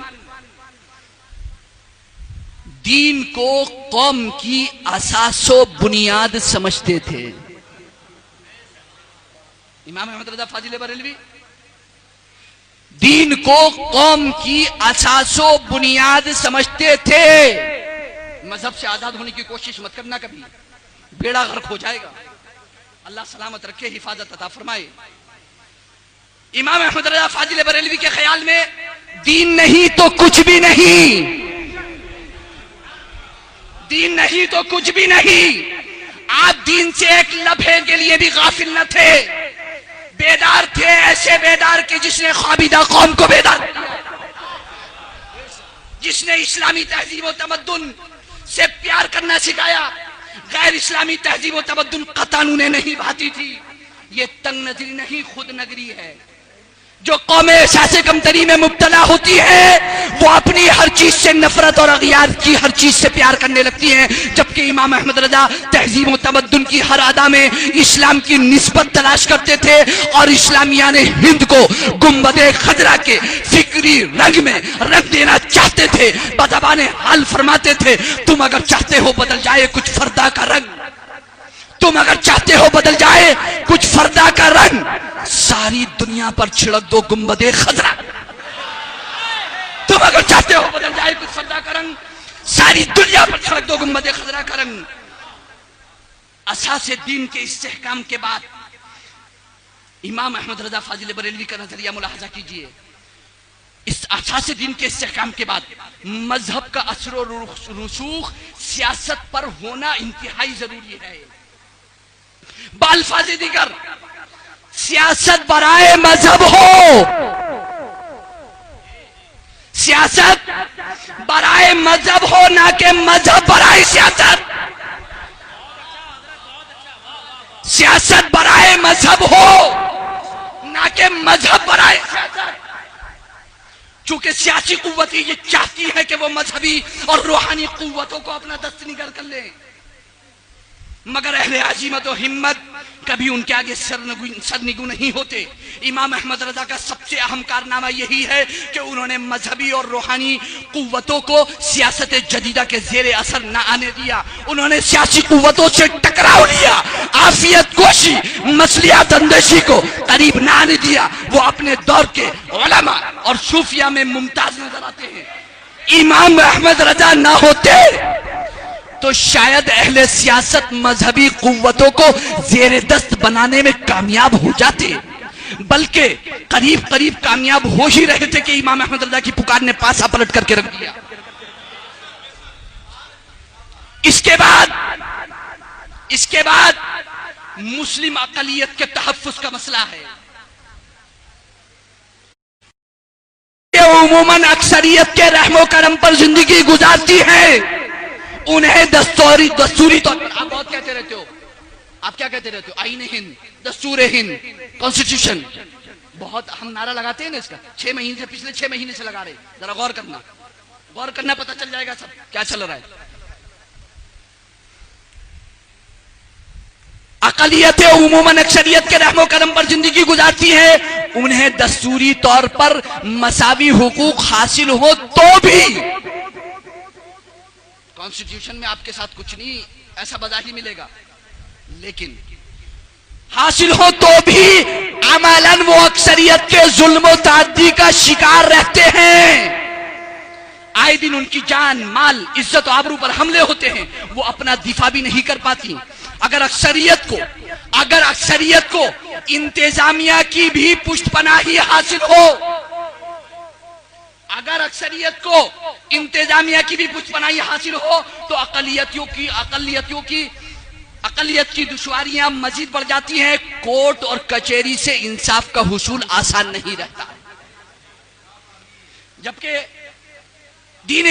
دین کو قوم کی اساس و بنیاد سمجھتے تھے. امام احمد رضا فاضل بریلوی دین کو قوم کی اساس و بنیاد سمجھتے تھے. مذہب سے آزاد ہونے کی کوشش مت کرنا، کبھی بیڑا غرق ہو جائے گا. اللہ سلامت رکھے، حفاظت عطا فرمائے. امام احمد رضا فاضل بریلوی کے خیال میں دین نہیں تو کچھ بھی نہیں، دین نہیں تو کچھ بھی نہیں. آپ دین سے ایک لمحے کے لیے بھی غافل نہ تھے، بیدار تھے، ایسے بیدار کہ جس نے خوابیدہ قوم کو بیدار کیا، جس نے اسلامی تہذیب و تمدن سے پیار کرنا سکھایا. غیر اسلامی تہذیب و تمدن قطعاً انہیں نہیں بھاتی تھی. یہ تنگ نظری نہیں، خود نگری ہے. جو قوم احساس کمتری میں مبتلا ہوتی ہے وہ اپنی ہر چیز سے نفرت اور اغیار کی ہر چیز سے پیار کرنے لگتی ہیں، جبکہ امام احمد رضا تہذیب و تمدن کی ہر ادا میں اسلام کی نسبت تلاش کرتے تھے اور اسلامیان ہند کو گنبد خضرا کے فکری رنگ میں رنگ دینا چاہتے تھے. بدزبان حال فرماتے تھے، تم اگر چاہتے ہو بدل جائے کچھ فردا کا رنگ، تم اگر چاہتے ہو بدل جائے کچھ فردا کا رنگ، ساری دنیا پر چھڑک دو گنبد خضرا. تم اگر چاہتے ہو بدل جائے کچھ فردا کا رنگ، ساری دنیا پر چھڑک دو گنبد خضرا کا رنگ. اساس دین کے استحکام کے بعد امام احمد رضا فاضل بریلوی کا نظریہ ملاحظہ کیجئے. اس اساس دین کے استحکام کے بعد مذہب کا اثر و رسوخ سیاست پر ہونا انتہائی ضروری ہے. بالفاظ دیگر سیاست برائے مذہب ہو، سیاست برائے مذہب ہو، نہ کہ مذہب برائے سیاست. سیاست برائے مذہب ہو، نہ کہ مذہب برائے سیاست. چونکہ سیاسی قوت یہ چاہتی ہے کہ وہ مذہبی اور روحانی قوتوں کو اپنا دست نگر کر لیں، مگر اہل عزیمت و ہمت کبھی ان کے آگے سرنگو نہیں ہوتے. امام احمد رضا کا سب سے اہم کارنامہ یہی ہے کہ انہوں نے مذہبی اور روحانی قوتوں کو سیاست جدیدہ کے زیر اثر نہ آنے دیا. انہوں نے سیاسی قوتوں سے ٹکراؤ لیا، عافیت کوشی، مصلحت اندیشی کو قریب نہ آنے دیا. وہ اپنے دور کے علماء اور صوفیہ میں ممتاز نظر آتے ہیں. امام احمد رضا نہ ہوتے تو شاید اہل سیاست مذہبی قوتوں کو زیر دست بنانے میں کامیاب ہو جاتے، بلکہ قریب قریب کامیاب ہو ہی رہے تھے کہ امام احمد رضا کی پکار نے پاسا پلٹ کر کے رکھ دیا. اس کے بعد مسلم اقلیت کے تحفظ کا مسئلہ ہے. عموماً اکثریت کے رحم و کرم پر زندگی گزارتی ہے. انہیں دستوری طور پر آپ بہت کہتے رہتے ہو، آپ کیا کہتے رہتے ہو؟ آئین ہند، دستور ہند، کانسٹیٹیوشن. بہت ہم نعرہ لگاتے ہیں نا اس کا، 6 مہینے سے، پچھلے 6 مہینے سے لگا رہے. ذرا غور کرنا پتہ چل جائے گا سب کیا چل رہا ہے. اقلیتیں عموماً اکثریت کے رحم و کرم پر زندگی گزارتی ہیں. انہیں دستوری طور پر مساوی حقوق حاصل ہو تو بھی، کانسٹیٹیوشن میں آپ کے ساتھ کچھ نہیں ایسا بظاہر ملے گا، لیکن حاصل ہو تو بھی عملاً وہ اکثریت کے ظلم و تعدی کا شکار رہتے ہیں. آئے دن ان کی جان، مال، عزت و آبرو پر حملے ہوتے ہیں. وہ اپنا دفاع بھی نہیں کر پاتی. اگر اکثریت کو انتظامیہ کی بھی پشت پناہی حاصل ہو، اگر اکثریت کو انتظامیہ کی بھی پشت پناہی حاصل ہو تو اقلیت کی دشواریاں مزید بڑھ جاتی ہیں. کورٹ اور کچہری سے انصاف کا حصول آسان نہیں رہتا. جبکہ دین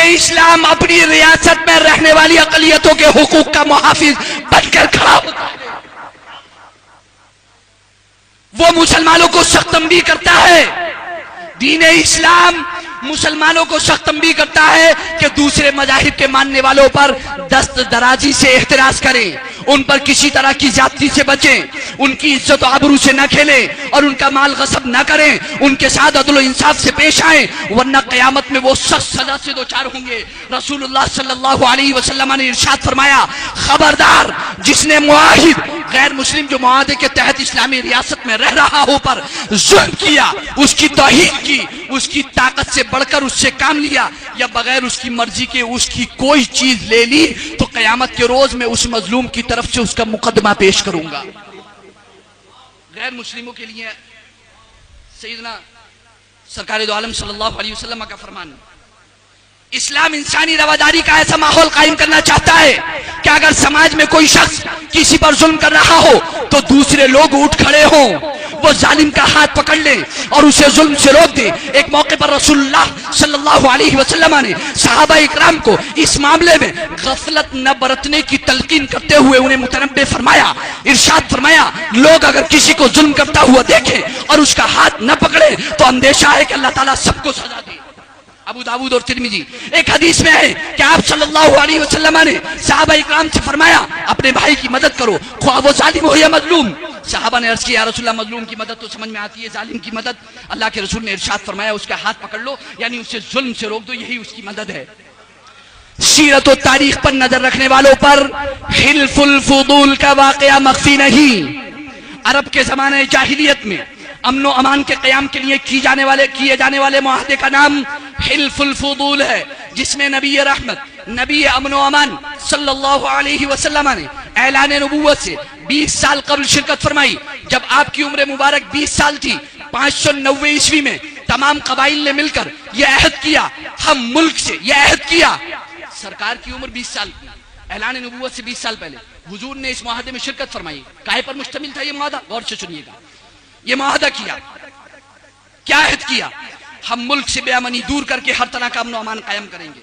اسلام اپنی ریاست میں رہنے والی اقلیتوں کے حقوق کا محافظ بن کر کھڑا ہوتا ہے. وہ مسلمانوں کو سخت تنبیہ کرتا ہے. دین اسلام مسلمانوں کو سخت تنبیہ کرتا ہے کہ دوسرے مذاہب کے ماننے والوں پر دست درازی سے احتراز کریں، ان پر کسی طرح کی زیادتی سے بچیں، ان کی عزت و آبرو سے نہ کھیلیں اور ان کا مال غصب نہ کریں. ان کے ساتھ عدل و انصاف سے پیش آئیں، ورنہ قیامت میں وہ سخت سزا سے دوچار ہوں گے. رسول اللہ صلی اللہ علیہ وسلم نے ارشاد فرمایا، خبردار جس نے معاہد غیر مسلم جو معاہدے کے تحت اسلامی ریاست میں رہ رہا ہو پر ظلم کیا، اس کی توہین کی، اس کی طاقت سے بڑھ کر اس سے کام لیا یا بغیر اس کی مرضی کے اس کی کوئی چیز لے لی، تو قیامت کے روز میں اس مظلوم کی طرف سے اس کا مقدمہ پیش کروں گا. غیر مسلموں کے لیے سیدنا سرکار دو عالم صلی اللہ علیہ وسلم کا فرمان، اسلام انسانی رواداری کا ایسا ماحول قائم کرنا چاہتا ہے کہ اگر سماج میں کوئی شخص کسی پر ظلم کر رہا ہو تو دوسرے لوگ اٹھ کھڑے ہوں، وہ ظالم کا ہاتھ پکڑ لیں اور اسے ظلم سے روک دیں. ایک موقع پر رسول اللہ صلی اللہ علیہ وسلم نے صحابہ اکرام کو اس معاملے میں غفلت نہ برتنے کی تلقین کرتے ہوئے انہیں متنبہ فرمایا. ارشاد فرمایا، لوگ اگر کسی کو ظلم کرتا ہوا دیکھیں اور اس کا ہاتھ نہ پکڑے تو اندیشہ ہے کہ اللہ تعالیٰ سب کو سزا دے. ابو داؤد اور ترمذی. ایک حدیث میں ہے کہ آپ صلی اللہ علیہ وسلم نے صحابہ اکرام سے فرمایا، اپنے بھائی کی مدد کرو خواہ وہ ظالم ہو یا مظلوم. صحابہ نے عرض کیا، یا رسول اللہ مظلوم کی مدد تو سمجھ میں آتی ہے، ظالم کی مدد؟ اللہ کے رسول نے ارشاد فرمایا، اس کا ہاتھ پکڑ لو، یعنی اسے ظلم سے روک دو، یہی اس کی مدد ہے. سیرت و تاریخ پر نظر رکھنے والوں پر حلف الفضول کا واقعہ مخفی نہیں. عرب کے زمانے جاہلیت میں امن و امان کے قیام کے لیے کیے جانے والے معاہدے کا نام حلف الفضول ہے، جس میں نبی رحمت، نبی امن و امان صلی اللہ علیہ وسلم نے اعلان نبوت سے 20 سال قبل شرکت فرمائی. جب آپ کی عمر مبارک 20 سال تھی 590 عیسوی میں تمام قبائل نے مل کر یہ عہد کیا، ہم ملک سے یہ عہد کیا، سرکار کی عمر 20 سال کی، اعلان نبوت سے 20 سال پہلے حضور نے اس معاہدے میں شرکت فرمائی. کائے پر مشتمل تھا یہ معاہدہ؟ غور سے سنیے گا. یہ معاہدہ کیا، کیا عہد کیا؟ ہم ملک سے بے امنی دور کر کے ہر طرح کا امن و امان قائم کریں گے.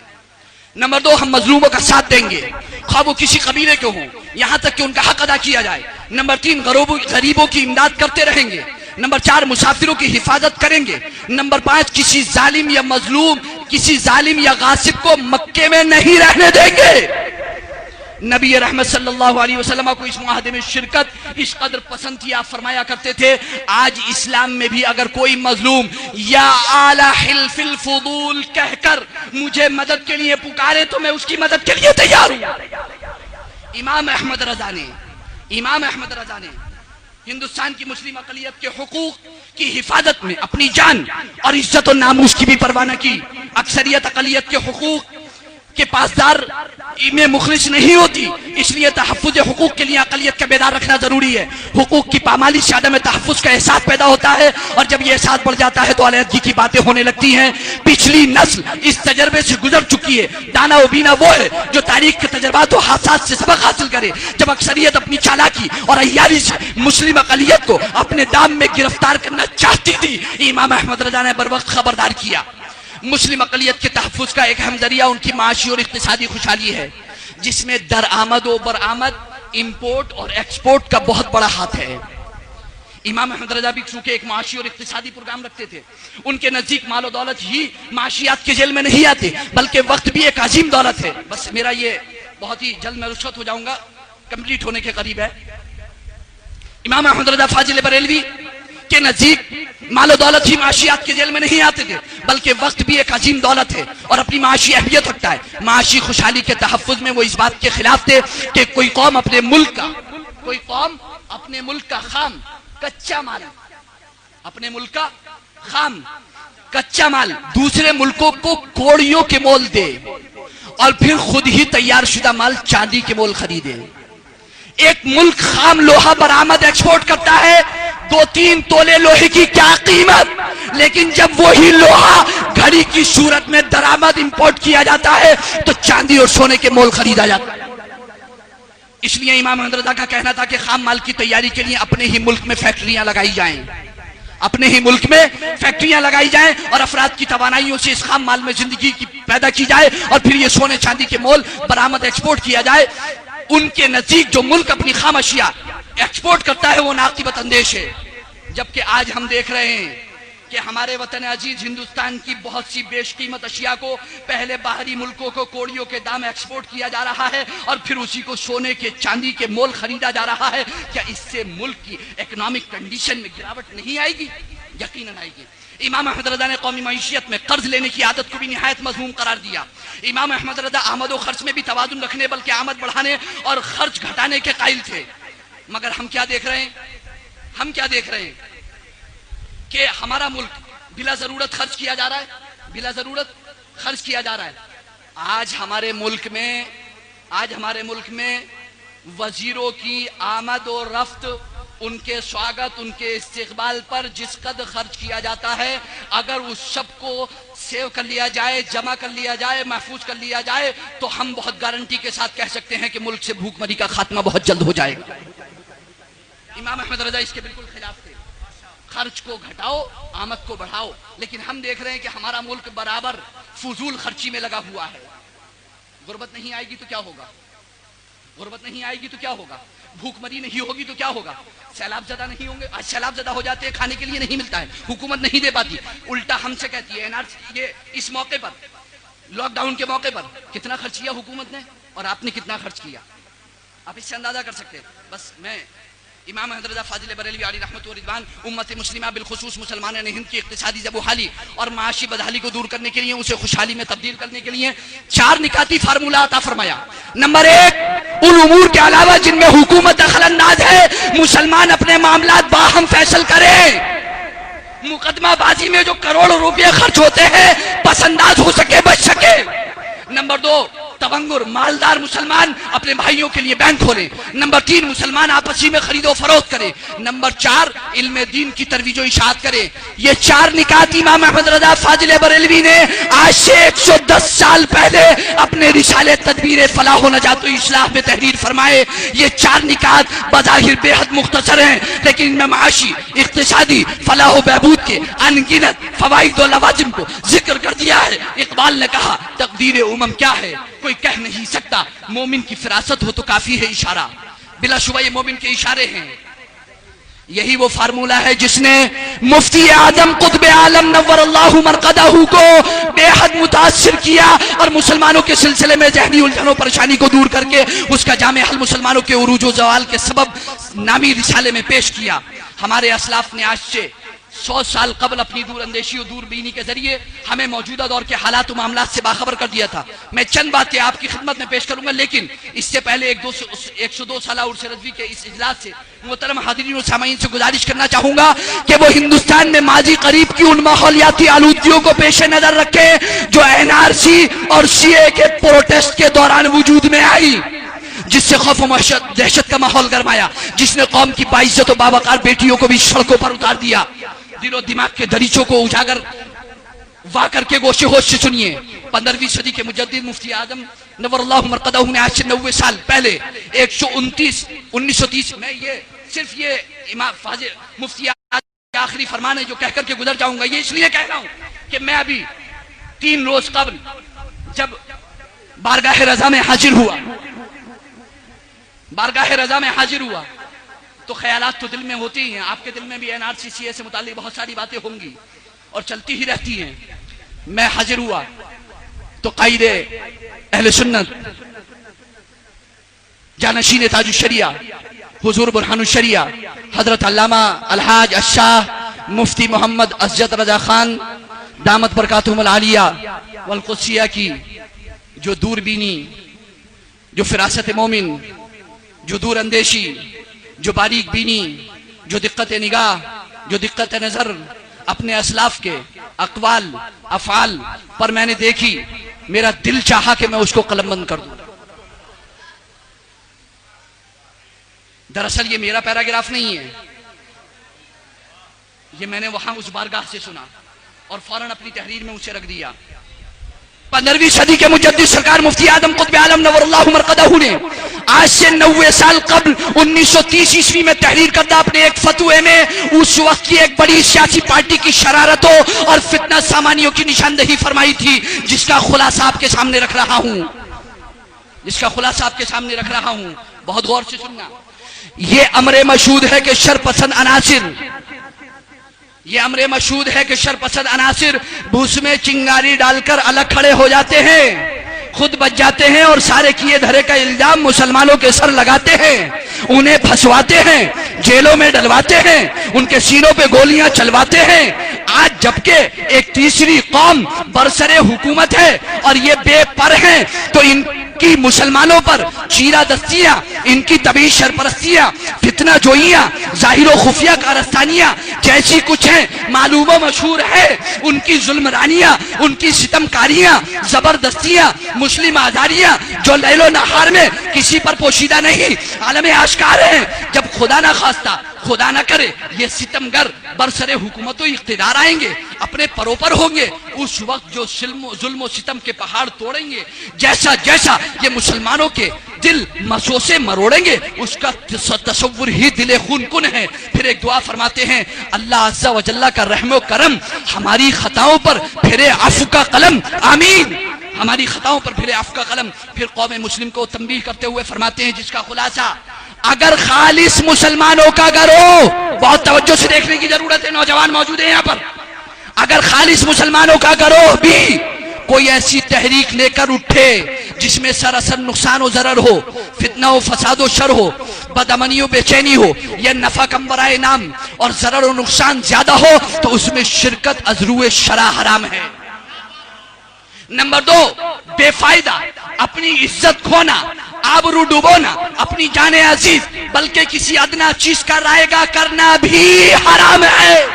نمبر 2، ہم مظلوموں کا ساتھ دیں گے، خواہ وہ کسی قبیلے کے ہوں، یہاں تک کہ ان کا حق ادا کیا جائے. نمبر 3، غریبوں کی امداد کرتے رہیں گے. نمبر 4، مسافروں کی حفاظت کریں گے. نمبر 5، کسی ظالم یا مظلوم، کسی ظالم یا غاصب کو مکے میں نہیں رہنے دیں گے. نبی رحمت صلی اللہ علیہ وسلم کو اس معاہدے میں شرکت اس قدر پسند تھی، آپ فرمایا کرتے تھے آج اسلام میں بھی اگر کوئی مظلوم یا اعلی حلف الفضول کہہ کر مجھے مدد کے لیے پکارے تو میں اس کی مدد کے لیے تیار ہوں. امام احمد رضا نے ہندوستان کی مسلم اقلیت کے حقوق کی حفاظت میں اپنی جان اور عزت و ناموس کی بھی پرواہ نہ کی. اکثریت اقلیت کے حقوق کے پاسدار میں مخلص نہیں ہوتی، اس لیے تحفظ حقوق کے لیے اقلیت کا بیدار رکھنا ضروری ہے. حقوق کی پامالی سے عدم تحفظ کا احساس پیدا ہوتا ہے، اور جب یہ احساس بڑھ جاتا ہے تو علیحدگی کی باتیں ہونے لگتی ہیں. پچھلی نسل اس تجربے سے گزر چکی ہے. دانا و بینا وہ ہے جو تاریخ کے تجربات و حادثات سے سبق حاصل کرے. جب اکثریت اپنی چالاکی اور عیاری سے مسلم اقلیت کو اپنے دام میں گرفتار کرنا چاہتی تھی، امام احمد رضا نے بر وقت خبردار کیا. مسلم اقلیت کے تحفظ کا ایک اہم ذریعہ ان کی معاشی اور اقتصادی خوشحالی ہے، جس میں درآمد و برآمد، امپورٹ اور ایکسپورٹ کا بہت بڑا ہاتھ ہے. امام احمد رضا بھی چونکہ ایک معاشی اور اقتصادی پروگرام رکھتے تھے، ان کے نزدیک مال و دولت ہی معاشیات کے ذیل میں نہیں آتے، بلکہ وقت بھی ایک عظیم دولت ہے. بس میرا یہ بہت ہی جلد میں رخصت ہو جاؤں گا، کمپلیٹ ہونے کے قریب ہے. امام احمد رضا فاضل بریلوی کے نزدیک مال و دولت ہی معاشیات کے ذیل میں نہیں آتے تھے، بلکہ وقت بھی ایک عظیم دولت ہے اور اپنی معاشی اہمیت رکھتا ہے. معاشی خوشحالی کے تحفظ میں وہ اس بات کے خلاف تھے کہ کوئی قوم اپنے ملک کا خام کچا مال دوسرے ملکوں کو کوڑیوں کے مول دے اور پھر خود ہی تیار شدہ مال چاندی کے مول خریدے. ایک ملک خام لوہا برآمد ایکسپورٹ کرتا ہے، 2-3 تولے لوہے کی کیا قیمت، لیکن جب وہی لوہا گھڑی کی صورت میں درآمد امپورٹ کیا جاتا ہے تو چاندی اور سونے کے مول خریدا جاتا ہے. اس لیے امام احمد رضا کا کہنا تھا کہ خام مال کی تیاری کے لیے اپنے ہی ملک میں فیکٹریاں لگائی جائیں اور افراد کی توانائیوں سے اس خام مال میں زندگی کی پیدا کی جائے اور پھر یہ سونے چاندی کے مول برآمد ایکسپورٹ کیا جائے. ان کے نزدیک جو ملک اپنی خام اشیاء ایکسپورٹ کرتا ہے وہ ناقبت اندیش ہے، جبکہ آج ہم دیکھ رہے ہیں کہ ہمارے وطن عزیز ہندوستان کی بہت سی بیش قیمت اشیاء کو پہلے باہری ملکوں کو کوڑیوں کے دام ایکسپورٹ کیا جا رہا ہے اور پھر اسی کو سونے کے چاندی کے مول خریدا جا رہا ہے. کیا اس سے ملک کی اکنامک کنڈیشن میں گراوٹ نہیں آئے گی؟ یقیناً آئے گی. امام احمد رضا نے قومی معیشت میں قرض لینے کی عادت کو بھی نہایت مذموم قرار دیا. امام احمد رضا آمد و خرچ میں بھی توازن رکھنے بلکہ آمد بڑھانے اور خرچ گھٹانے کے قائل تھے. مگر ہم کیا دیکھ رہے ہیں کہ ہمارا ملک بلا ضرورت خرچ کیا جا رہا ہے. آج ہمارے ملک میں وزیروں کی آمد و رفت، ان کے سواگت، ان کے استقبال پر جس قدر خرچ کیا جاتا ہے، اگر اس سب کو سیو کر لیا جائے، جمع کر لیا جائے، محفوظ کر لیا جائے تو ہم بہت گارنٹی کے ساتھ کہہ سکتے ہیں کہ ملک سے بھوک مری کا خاتمہ بہت جلد ہو جائے گا. امام احمد رضا اس کے بالکل خلاف تھے. خرچ کو گھٹاؤ، آمد کو بڑھاؤ. لیکن ہم دیکھ رہے ہیں کہ ہمارا ملک برابر فضول خرچی میں لگا ہوا ہے. غربت نہیں آئے گی تو کیا ہوگا؟ بھوک مری نہیں ہوگی تو کیا ہوگا؟ سیلاب زدہ نہیں ہوں گے. آج سیلاب زدہ ہو جاتے ہیں، کھانے کے لیے نہیں ملتا ہے، حکومت نہیں دے پاتی. الٹا ہم سے کہتی ہے یہ اس موقع پر، لاک ڈاؤن کے موقع پر کتنا خرچ کیا حکومت نے اور آپ نے کتنا خرچ کیا، آپ اس سے اندازہ کر سکتے ہیں. بس میں امام احمد رضا فاضل بریلوی علیہ رحمۃ و رضوان امت مسلمہ بالخصوص مسلمانان ہند کی اقتصادی زبوحالی اور معاشی بدحالی کو دور کرنے کے لیے، اسے خوشحالی میں تبدیل کرنے کے لیے 4 نکاتی فارمولہ عطا فرمایا. نمبر 1، ان امور کے علاوہ جن میں حکومت دخل انداز ہے مسلمان اپنے معاملات باہم فیصل کریں. مقدمہ بازی میں جو کروڑوں روپے خرچ ہوتے ہیں پس انداز ہو سکے، بچ سکے. نمبر 2، تونگر مالدار مسلمان اپنے بھائیوں کے لیے بینک کھولیں۔ نمبر 3 مسلمان آپسی میں خرید و فروخت کریں۔ نمبر 4 علم دین کی ترویج و اشاعت کریں۔ یہ 4 نکات امام احمد رضا فاضل بریلوی نے آج سے 110 سال پہلے اپنے رسالے تدبیر فلاح و نجات و اصلاح میں تحریر فرمائے۔ یہ 4 نکات بظاہر بے حد مختصر ہیں، لیکن ان میں معاشی، اقتصادی، فلاح و بہبود کے ان گنت فوائد و لوازم کو ذکر کر دیا ہے۔ اقبال نے کہا تقدیر امم کیا ہے کوئی کہہ نہیں سکتا، مومن کی فراست ہو تو کافی ہے اشارہ۔ بلا شبہ یہ مومن کے اشارے ہیں۔ یہی وہ فارمولہ ہے جس نے مفتی اعظم قطب عالم نور اللہ مرقدہ کو بے حد متاثر کیا اور مسلمانوں کے سلسلے میں ذہنی الجھن و پریشانی کو دور کر کے اس کا جامع حل مسلمانوں کے عروج و زوال کے سبب نامی رسالے میں پیش کیا۔ ہمارے اسلاف نے آج سے 100 سال قبل اپنی دور اندیشی و دور بینی کے ذریعے ہمیں موجودہ دور کے حالات و معاملات سے باخبر کر دیا تھا۔ میں چند باتیں آپ کی خدمت میں پیش کروں گا، لیکن اس سے پہلے 102 سالہ عرس رضوی کے اس اجلاس سے محترم حاضرین و سامعین سے گزارش کرنا چاہوں گا کہ وہ ہندوستان میں ماضی قریب کی ان ماحولیاتی آلودگیوں کو پیش نظر رکھیں جو NRC اور CA کے پروٹیسٹ کے دوران وجود میں آئی، جس سے خوف و دہشت کا ماحول گرمایا، جس نے قوم کی باعزت و باوقار بیٹیوں کو بھی سڑکوں پر اتار دیا۔ دل و دماغ کے دریچوں کو اجاگر وا کر کے گوشے ہوش سے سنیے۔ 15ویں صدی کے مجدد مفتی اعظم نور اللہ مرقدہ نے آج سے 90 سال پہلے 1930 میں یہ صرف یہ امام فاضل مفتی کا آخری فرمان ہے جو کہہ کر کے گزر جاؤں گا۔ یہ اس لیے کہہ رہا ہوں کہ میں ابھی 3 روز قبل جب بارگاہ رضا میں حاضر ہوا تو خیالات تو دل میں ہوتی ہی ہیں، آپ کے دل میں بھی NRC CA سے متعلق بہت ساری باتیں ہوں گی اور چلتی ہی رہتی ہیں۔ میں حاضر ہوا تو قائد اہل سنت جانشین تاج الشریعہ حضور برہان الشریعہ حضرت علامہ الحاج الشاہ مفتی محمد اسجد رضا خان دامت برکاتہم العالیہ والقدسیہ کی جو دور بینی، جو فراست مومن، جو دور اندیشی، جو باریک بینی، جو دقت نگاہ، جو دقت نظر اپنے اسلاف کے اقوال افعال پر میں نے دیکھی، میرا دل چاہا کہ میں اس کو قلم بند کر دوں۔ دراصل یہ میرا پیراگراف نہیں ہے، یہ میں نے وہاں اس بارگاہ سے سنا اور فوراً اپنی تحریر میں اسے رکھ دیا۔ 15ویں صدی کے مجدد سرکار مفتی اعظم قطب عالم نور اللہ مرقدہ نے آج سے 90 سال قبل 1930 عیسوی میں تحریر کردہ اپنے ایک فتوے میں اس وقت کی ایک بڑی سیاسی پارٹی کی شرارتوں اور فتنہ سامانیوں کی نشاندہی فرمائی تھی، جس کا خلاصہ آپ کے سامنے رکھ رہا ہوں۔ بہت غور سے سننا۔ یہ امر مشہود ہے کہ شر پسند عناصر بھوس میں چنگاری ڈال کر الگ کھڑے ہو جاتے ہیں، خود بچ جاتے ہیں اور سارے کیے دھرے کا الزام مسلمانوں کے سر لگاتے ہیں، انہیں پھنسواتے ہیں، جیلوں میں ڈلواتے ہیں، ان کے سینوں پہ گولیاں چلواتے ہیں۔ آج جبکہ ایک تیسری قوم برسر حکومت ہے اور یہ بے پر ہیں، تو ان کی مسلمانوں پر چیرہ دستیاں، ان کی طبعی سرپرستیاں، فتنہ جوئیاں، ظاہر و خفیہ کارستانیاں جیسی کچھ ہیں معلوم و مشہور ہے، ان کی ظلم رانیاں، ان کی ستمکاریاں، زبردستیاں، مسلم آزاریاں جو لیل و نہار میں کسی پر پوشیدہ نہیں، عالم آشکار ہیں۔ جب خدا نہ خواستہ، خدا نہ کرے، یہ ستمگر برسر حکومت و اقتدار آئیں گے، اپنے پروپر ہوں گے، اس وقت جو ظلم و ستم کے پہاڑ توڑیں گے، جیسا یہ مسلمانوں کے دل مسو سے مروڑیں گے، اس کا تصور ہی دل خون کن ہے۔ پھر ایک دعا فرماتے ہیں، اللہ عز و جل کا رحم و کرم ہماری خطاؤں پر پھرے عفو کا قلم، آمین، ہماری خطاؤں پر پھرے عفو کا قلم۔ پھر قوم مسلم کو تنبیہ کرتے ہوئے فرماتے ہیں، جس کا خلاصہ اگر خالص مسلمانوں کا گروہ، بہت توجہ سے دیکھنے کی ضرورت ہے، نوجوان موجود ہیں یہاں پر، اگر خالص مسلمانوں کا گروہ بھی کوئی ایسی تحریک لے کر اٹھے جس میں سراسر نقصان و ضرر ہو، فتنہ و فساد و شر ہو، بدامنی و بے چینی ہو، یا نفع کم برائے نام اور ضرر و نقصان زیادہ ہو، تو اس میں شرکت از روئے شرع حرام ہے۔ نمبر 2، بے فائدہ اپنی عزت کھونا، آبرو ڈوبونا، اپنی جان عزیز بلکہ کسی ادنا چیز کا رائے گاہ کرنا بھی حرام ہے۔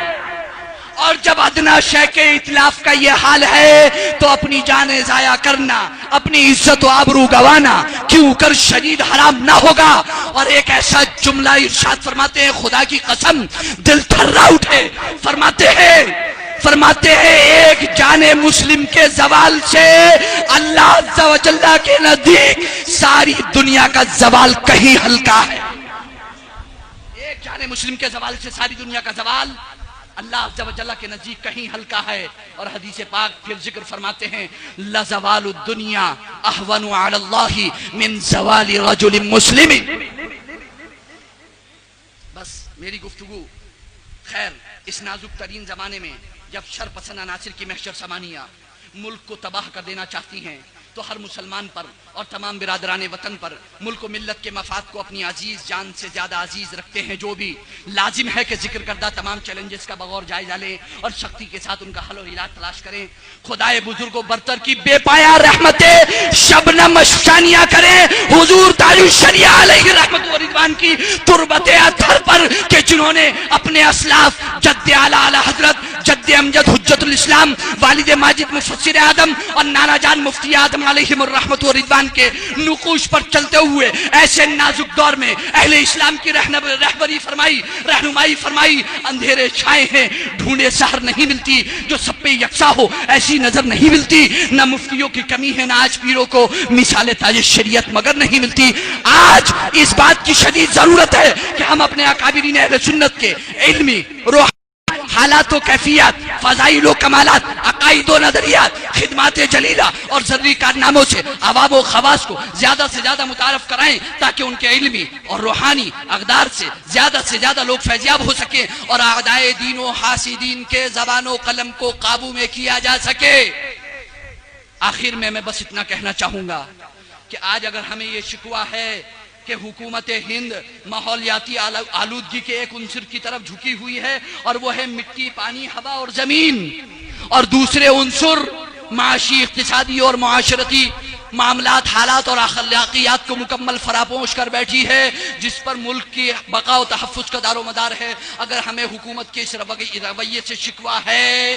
اور اور جب ادنا شے کے اتلاف کا یہ حال ہے تو اپنی جانیں ضائع کرنا، اپنی عزت و آبرو گوانا کیوں کر شدید حرام نہ ہوگا۔ اور ایک ایسا جملہ ارشاد فرماتے ہیں، خدا کی قسم دل تھرا اٹھے، فرماتے ہیں ایک جان مسلم کے زوال سے اللہ عز و جل کے نزدیک ساری دنیا کا زوال کہیں ہلکا ہے۔ ایک جان مسلم کے زوال سے ساری دنیا کا زوال اللہ عز و جل کے نزدیک کہیں ہلکا ہے۔ اور حدیث پاک پھر ذکر فرماتے ہیں، لزوال الدنیا اہون علی اللہ من زوال رجل مسلم۔ بس میری گفتگو خیر اس نازک ترین زمانے میں جب شر پسند عناصر کی محشر سامانیہ ملک کو تباہ کر دینا چاہتی ہیں تو ہر مسلمان پر اور تمام برادران وطن پر ملک و ملت کے مفاد کو اپنی عزیز جان سے زیادہ عزیز رکھتے ہیں جو بھی لازم ہے کہ ذکر کردہ تمام چیلنجز کا بغور جائزہ لیں اور سختی کے ساتھ ان کا حل و علاج تلاش کریں۔ خدائے بزرگ و برتر کی بے پایا رحمتیں شبنم افشانیاں کریں حضور تاج الشریعہ علیہ رحمت و رضوان کی تربت اطہر پر کہ جنہوں نے اپنے اسلاف جد اعلی اعلی حضرت جد امجد حجت الاسلام والد ماجد مفسر اعظم اور نانا جان مفتی اعظم علیہم الرحمت و رضوان کے نقوش پر چلتے ہوئے ایسے نازک دور میں اہل اسلام کی رہبری فرمائی، رہنمائی فرمائی۔ اندھیرے چھائے ہیں، ڈھونڈے سحر نہیں ملتی جو سب پہ یکساں ہو ایسی نظر نہیں ملتی، نہ مفتیوں کی کمی ہے نہ آج پیروں کو مثال تاج شریعت مگر نہیں ملتی۔ آج اس بات کی شدید ضرورت ہے کہ ہم اپنے اکابرین اہل سنت کے علمی روح حالات و کیفیات، فضائل و کمالات، عقائد و نظریات، خدمات جلیلہ اور ضروری کارناموں سے عوام و خواص کو زیادہ سے زیادہ متعارف کرائیں تاکہ ان کے علمی اور روحانی اقدار سے زیادہ لوگ فیضیاب ہو سکیں اور اعدائے دین و حاسدین کے زبان و قلم کو قابو میں کیا جا سکے۔ آخر میں بس اتنا کہنا چاہوں گا کہ آج اگر ہمیں یہ شکوہ ہے کہ حکومت ہند ماحولیاتی آلودگی کے ایک عنصر کی طرف جھکی ہوئی ہے اور وہ ہے مٹی، پانی، ہوا اور زمین، اور دوسرے عنصر معاشی، اقتصادی اور معاشرتی معاملات، حالات اور اخلاقیات کو مکمل فراپوش کر بیٹھی ہے جس پر ملک کی بقا و تحفظ کا دار و مدار ہے۔ اگر ہمیں حکومت کے اس رویے سے شکوہ ہے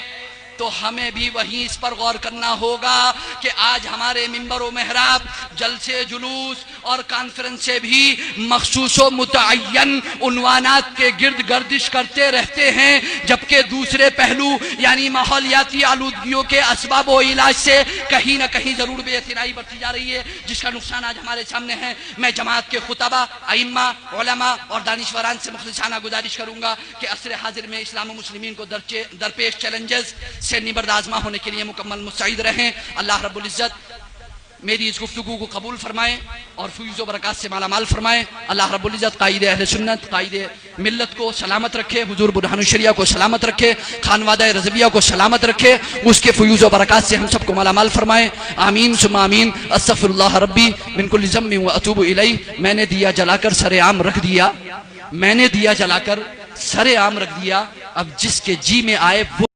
تو ہمیں بھی وہیں اس پر غور کرنا ہوگا کہ آج ہمارے منبر و محراب جلسے، جلوس اور کانفرنس سے بھی مخصوص و متعین عنوانات کے گرد گردش کرتے رہتے ہیں، جبکہ دوسرے پہلو یعنی ماحولیاتی آلودگیوں کے اسباب و علاج سے کہیں نہ کہیں ضرور بے اعتنائی برتی جا رہی ہے جس کا نقصان آج ہمارے سامنے ہے۔ میں جماعت کے خطبہ، ائمہ، علماء اور دانشوران سے مخلصانہ گزارش کروں گا کہ عصر حاضر میں اسلام و مسلمین کو درپیش چیلنجز سے نبرد آزما ہونے کے لیے مکمل مستعد رہیں۔ اللہ رب العزت میری اس گفتگو کو قبول فرمائیں اور فیض و برکات سے مالا مال فرمائیں۔ اللہ رب العزت قائد اہل سنت، قائد ملت کو سلامت رکھے، حضور برہان الشریعہ کو سلامت رکھے، خانوادہ رضویہ کو سلامت رکھے، اس کے فیض و برکات سے ہم سب کو مالا مال فرمائیں۔ آمین ثم آمین۔ استغفر اللہ ربی من کل ذنب واتوب الیہ۔ میں نے دیا جلا کر سر عام رکھ دیا، میں نے دیا جلا کر سر عام رکھ دیا، اب جس کے جی میں آئے وہ